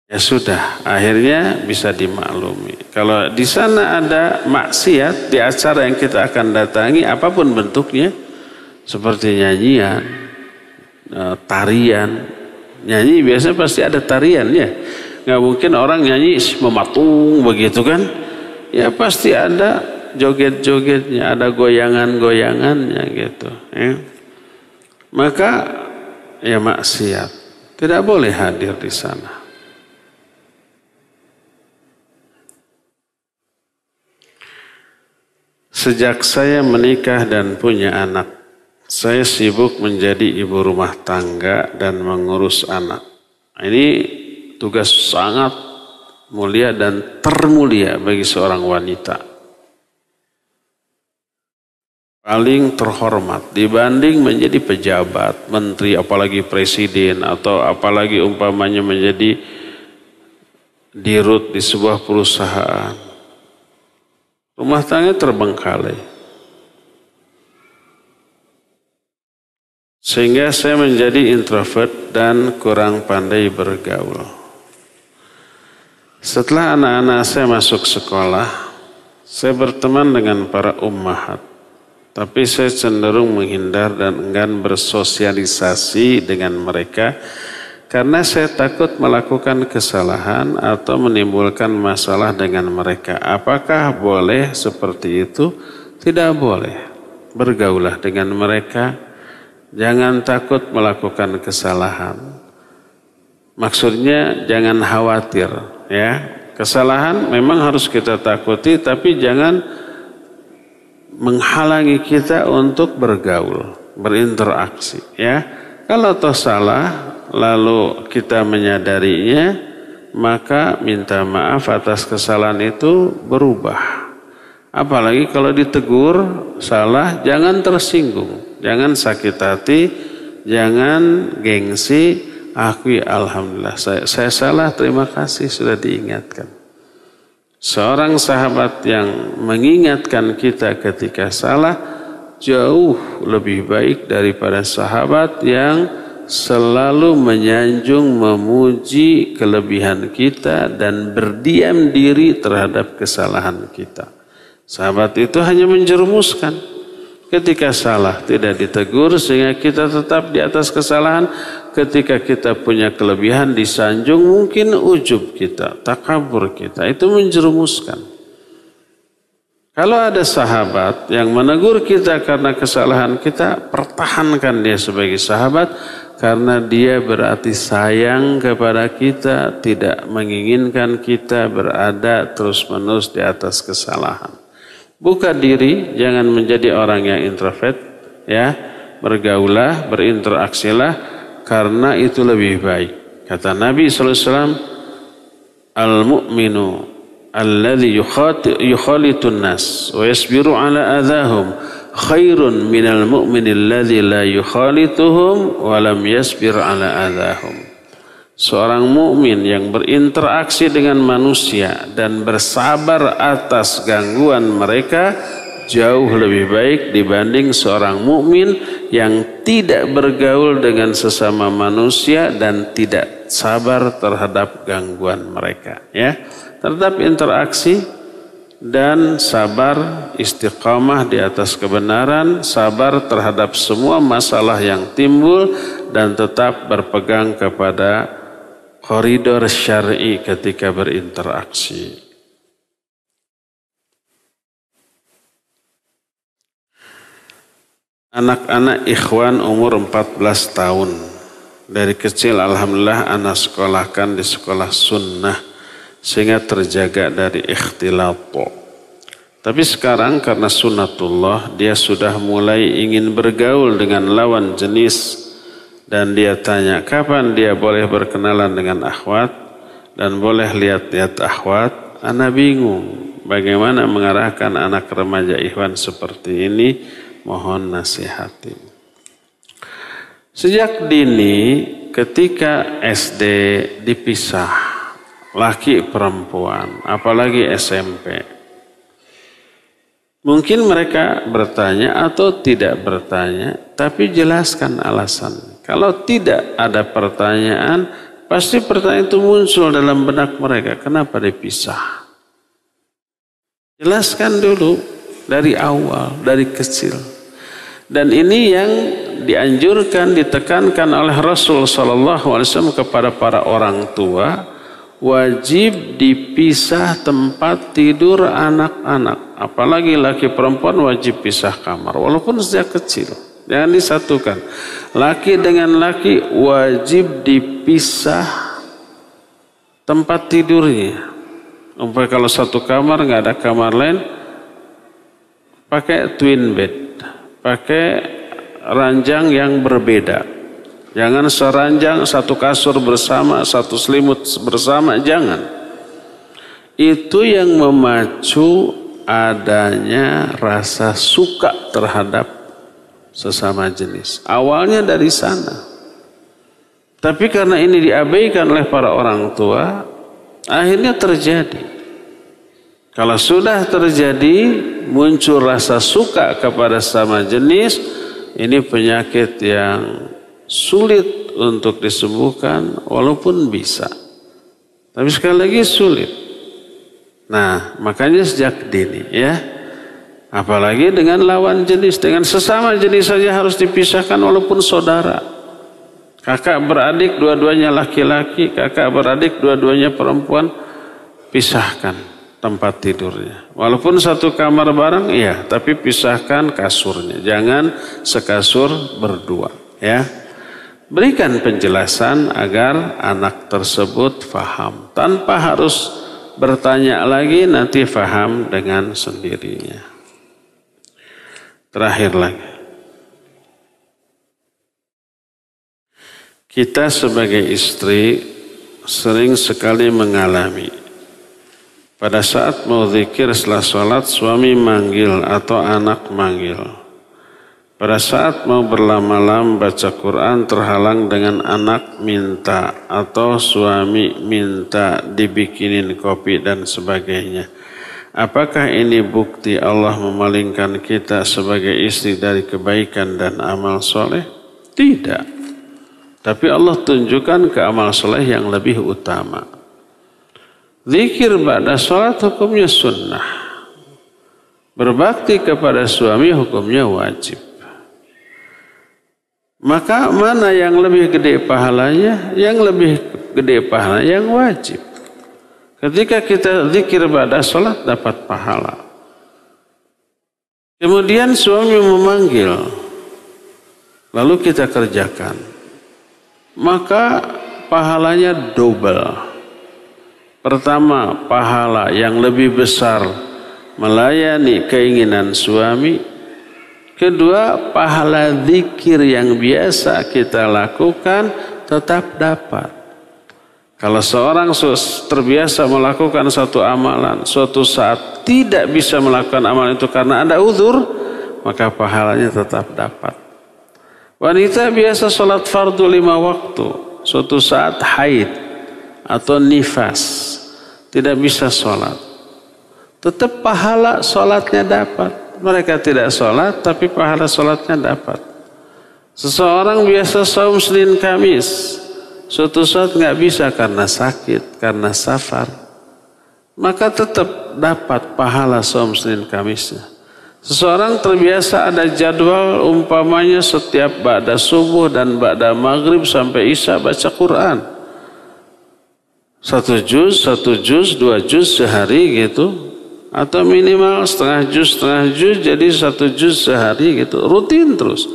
Ya sudah, akhirnya bisa dimaklumi. Kalau di sana ada maksiat di acara yang kita akan datangi, apapun bentuknya, seperti nyanyian, tarian. Nyanyi biasanya pasti ada tarian ya. Nggak mungkin orang nyanyi mematung begitu kan. Ya pasti ada joget-jogetnya, ada goyangan-goyangannya gitu. Ya. Maka ya maksiat. Tidak boleh hadir di sana. Sejak saya menikah dan punya anak, saya sibuk menjadi ibu rumah tangga dan mengurus anak. Ini tugas sangat mulia dan termulia bagi seorang wanita. Paling terhormat dibanding menjadi pejabat, menteri, apalagi presiden, atau apalagi umpamanya menjadi dirut di sebuah perusahaan. Rumah tangga terbengkalai. Sehingga saya menjadi introvert dan kurang pandai bergaul. Setelah anak-anak saya masuk sekolah, saya berteman dengan para ummahat. Tapi saya cenderung menghindar dan enggan bersosialisasi dengan mereka karena saya takut melakukan kesalahan atau menimbulkan masalah dengan mereka. Apakah boleh seperti itu? Tidak boleh. Bergaulah dengan mereka. Jangan takut melakukan kesalahan. Maksudnya jangan khawatir. Ya, kesalahan memang harus kita takuti, tapi jangan menghalangi kita untuk bergaul, berinteraksi. Ya, kalau toh salah, lalu kita menyadarinya, maka minta maaf atas kesalahan itu, berubah. Apalagi kalau ditegur salah, jangan tersinggung, jangan sakit hati, jangan gengsi, akui alhamdulillah saya salah, terima kasih sudah diingatkan. Seorang sahabat yang mengingatkan kita ketika salah jauh lebih baik daripada sahabat yang selalu menyanjung, memuji kelebihan kita dan berdiam diri terhadap kesalahan kita. Sahabat itu hanya menjerumuskan. Ketika salah tidak ditegur sehingga kita tetap di atas kesalahan. Ketika kita punya kelebihan disanjung, mungkin ujub kita, takabur kita, itu menjerumuskan. Kalau ada sahabat yang menegur kita karena kesalahan kita, pertahankan dia sebagai sahabat karena dia berarti sayang kepada kita, tidak menginginkan kita berada terus-menerus di atas kesalahan. Buka diri, jangan menjadi orang yang introvert, ya. Bergaulah, berinteraksilah karena itu lebih baik. Kata Nabi SAW, al-mu'minu alladhi yukhalitun nas wa yasbiru ala adahum khairun minal mu'mini alladhi la yukhalituhum wa lam yasbir ala adahum. Seorang mukmin yang berinteraksi dengan manusia dan bersabar atas gangguan mereka jauh lebih baik dibanding seorang mukmin yang tidak bergaul dengan sesama manusia dan tidak sabar terhadap gangguan mereka. Ya, tetap interaksi dan sabar, istiqamah di atas kebenaran, sabar terhadap semua masalah yang timbul dan tetap berpegang kepada koridor syar'i ketika berinteraksi. Anak-anak ikhwan umur 14 tahun. Dari kecil alhamdulillah anak sekolahkan di sekolah sunnah sehingga terjaga dari ikhtilat. Tapi sekarang karena sunnatullah dia sudah mulai ingin bergaul dengan lawan jenis dan dia tanya kapan dia boleh berkenalan dengan akhwat dan boleh lihat-lihat akhwat. Ana bingung bagaimana mengarahkan anak remaja ikhwan seperti ini. Mohon nasihati. Sejak dini ketika SD dipisah laki perempuan, apalagi SMP. Mungkin mereka bertanya atau tidak bertanya, tapi jelaskan alasan. Kalau tidak ada pertanyaan, pasti pertanyaan itu muncul dalam benak mereka. Kenapa dipisah? Jelaskan dulu dari awal, dari kecil. Dan ini yang dianjurkan, ditekankan oleh Rasul SAW kepada para orang tua, wajib dipisah tempat tidur anak-anak. Apalagi laki perempuan wajib pisah kamar, walaupun sejak kecil. Jangan disatukan. Laki dengan laki wajib dipisah tempat tidurnya. Umpamanya kalau satu kamar nggak ada kamar lain, pakai twin bed. Pakai ranjang yang berbeda. Jangan seranjang, satu kasur bersama, satu selimut bersama, jangan. Itu yang memacu adanya rasa suka terhadap sesama jenis. Awalnya dari sana. Tapi karena ini diabaikan oleh para orang tua, akhirnya terjadi. Kalau sudah terjadi, muncul rasa suka kepada sama jenis, ini penyakit yang sulit untuk disembuhkan, walaupun bisa. Tapi sekali lagi sulit. Nah, makanya sejak dini ya. Apalagi dengan lawan jenis, dengan sesama jenis saja harus dipisahkan walaupun saudara. Kakak beradik dua-duanya laki-laki, kakak beradik dua-duanya perempuan, pisahkan tempat tidurnya. Walaupun satu kamar bareng, iya, tapi pisahkan kasurnya. Jangan sekasur berdua, ya. Berikan penjelasan agar anak tersebut faham. Tanpa harus bertanya lagi, nanti faham dengan sendirinya. Terakhir lagi. Kita sebagai istri sering sekali mengalami pada saat mau zikir setelah sholat, suami manggil atau anak manggil. Pada saat mau berlama-lama baca Quran, terhalang dengan anak minta atau suami minta dibikinin kopi dan sebagainya. Apakah ini bukti Allah memalingkan kita sebagai istri dari kebaikan dan amal soleh? Tidak. Tapi Allah tunjukkan ke amal soleh yang lebih utama. Zikir ba'da sholat hukumnya sunnah. Berbakti kepada suami hukumnya wajib. Maka mana yang lebih gede pahalanya? Yang lebih gede pahalanya yang wajib. Ketika kita zikir ba'da sholat dapat pahala. Kemudian suami memanggil. Lalu kita kerjakan. Maka pahalanya double. Pertama, pahala yang lebih besar melayani keinginan suami. Kedua, pahala zikir yang biasa kita lakukan tetap dapat. Kalau seorang terbiasa melakukan satu amalan, suatu saat tidak bisa melakukan amalan itu karena ada uzur, maka pahalanya tetap dapat. Wanita biasa sholat fardu 5 waktu, suatu saat haid atau nifas, tidak bisa sholat, tetap pahala sholatnya dapat. Mereka tidak sholat tapi pahala sholatnya dapat. Seseorang biasa saum Senin Kamis, suatu saat nggak bisa karena sakit, karena safar, maka tetap dapat pahala saum Senin Kamisnya. Seseorang terbiasa ada jadwal umpamanya setiap ba'da subuh dan ba'da maghrib sampai isya baca Quran. 1 juz, 2 juz sehari gitu. Atau minimal setengah juz, jadi 1 juz sehari gitu. Rutin terus.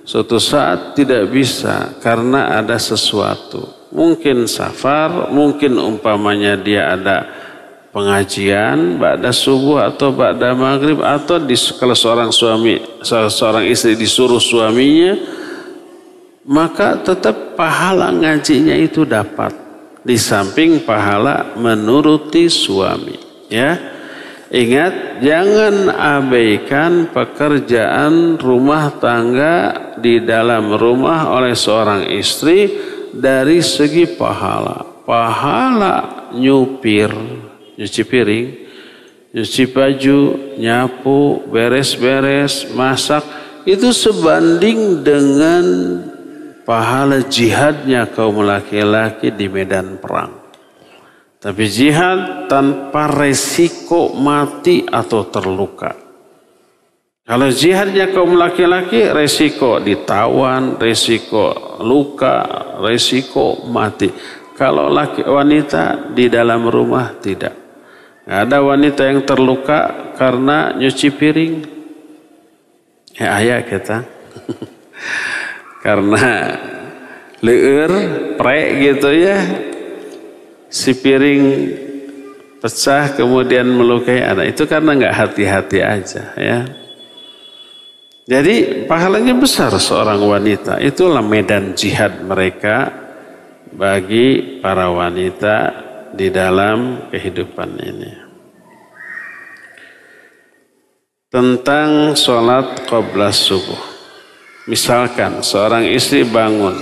Suatu saat tidak bisa karena ada sesuatu. Mungkin safar, mungkin umpamanya dia ada pengajian ba'da subuh atau ba'da maghrib, atau kalau seorang istri disuruh suaminya, maka tetap pahala ngajinya itu dapat. Di samping pahala menuruti suami, ya. Ingat, jangan abaikan pekerjaan rumah tangga di dalam rumah oleh seorang istri dari segi pahala. Pahala nyupir, nyuci piring, nyuci baju, nyapu, beres-beres, masak, itu sebanding dengan pahala jihadnya kaum laki-laki di medan perang. Tapi jihad tanpa resiko mati atau terluka. Kalau jihadnya kaum laki-laki, resiko ditawan, resiko luka, resiko mati. Kalau wanita di dalam rumah tidak. Ada wanita yang terluka karena nyuci piring. Ya ayah kita. Karena leur, prek gitu ya. Si piring pecah kemudian melukai anak. Itu karena nggak hati-hati aja ya. Jadi pahalanya besar seorang wanita. Itulah medan jihad mereka bagi para wanita di dalam kehidupan ini. Tentang sholat qabla subuh. Misalkan seorang istri bangun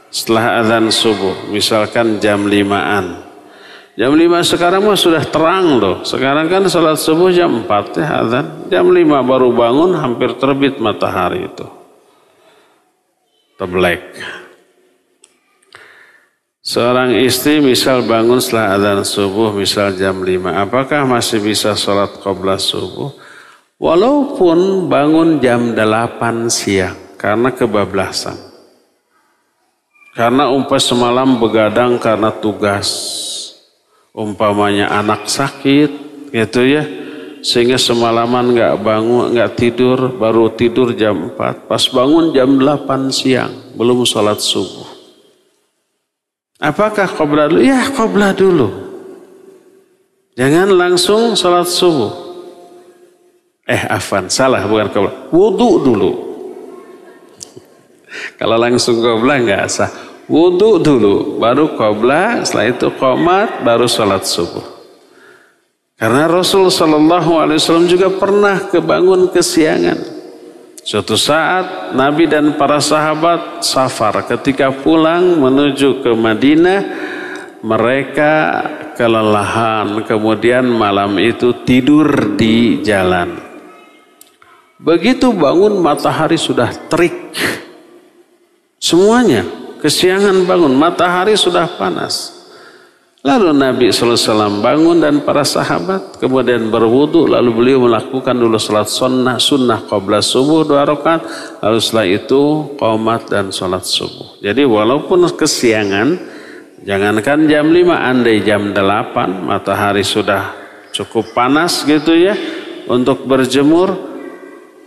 setelah azan subuh, misalkan jam 5-an. Jam 5 sekarang mah sudah terang loh. Sekarang kan sholat subuh jam 4 ya azan. Jam 5 baru bangun hampir terbit matahari itu. Teblek. Seorang istri misal bangun setelah azan subuh misal jam 5. Apakah masih bisa sholat qabla subuh? Walaupun bangun jam 8 siang. Karena kebablasan. Karena semalam begadang karena tugas. Umpamanya anak sakit gitu ya, sehingga semalaman nggak bangun, nggak tidur, baru tidur jam 4, pas bangun jam 8 siang belum sholat subuh. Apakah qabla dulu? Ya qabla dulu, jangan langsung sholat subuh. Salah, bukan qabla, wudu dulu. Kalau langsung qabla nggak sah. Wudu dulu, baru qabla, setelah itu qomat, baru sholat subuh. Karena Rasul SAW juga pernah kebangun kesiangan. Suatu saat Nabi dan para sahabat safar, ketika pulang menuju ke Madinah, mereka kelelahan, kemudian malam itu tidur di jalan. Begitu bangun matahari sudah terik, semuanya. Kesiangan bangun, matahari sudah panas. Lalu Nabi SAW bangun dan para sahabat kemudian berwudu. Lalu beliau melakukan dulu salat sunnah qabla subuh 2 rakaat. Lalu setelah itu qomat dan salat subuh. Jadi walaupun kesiangan, jangankan jam 5, andai jam 8 matahari sudah cukup panas gitu ya untuk berjemur,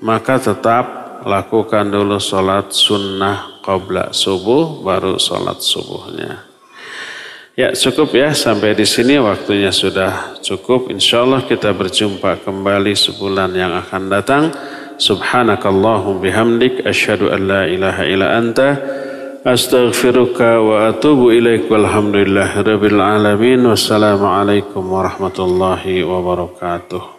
maka tetap lakukan dulu salat sunnah qabla subuh, baru sholat subuhnya. Ya cukup ya, sampai di sini waktunya sudah cukup. Insyaallah kita berjumpa kembali sebulan yang akan datang. Subhanakallahum bihamdik, asyhadu an la ilaha illa anta, astaghfiruka wa atubu ilaik. Walhamdulillahirabbil alamin. Wassalamualaikum warahmatullahi wabarakatuh.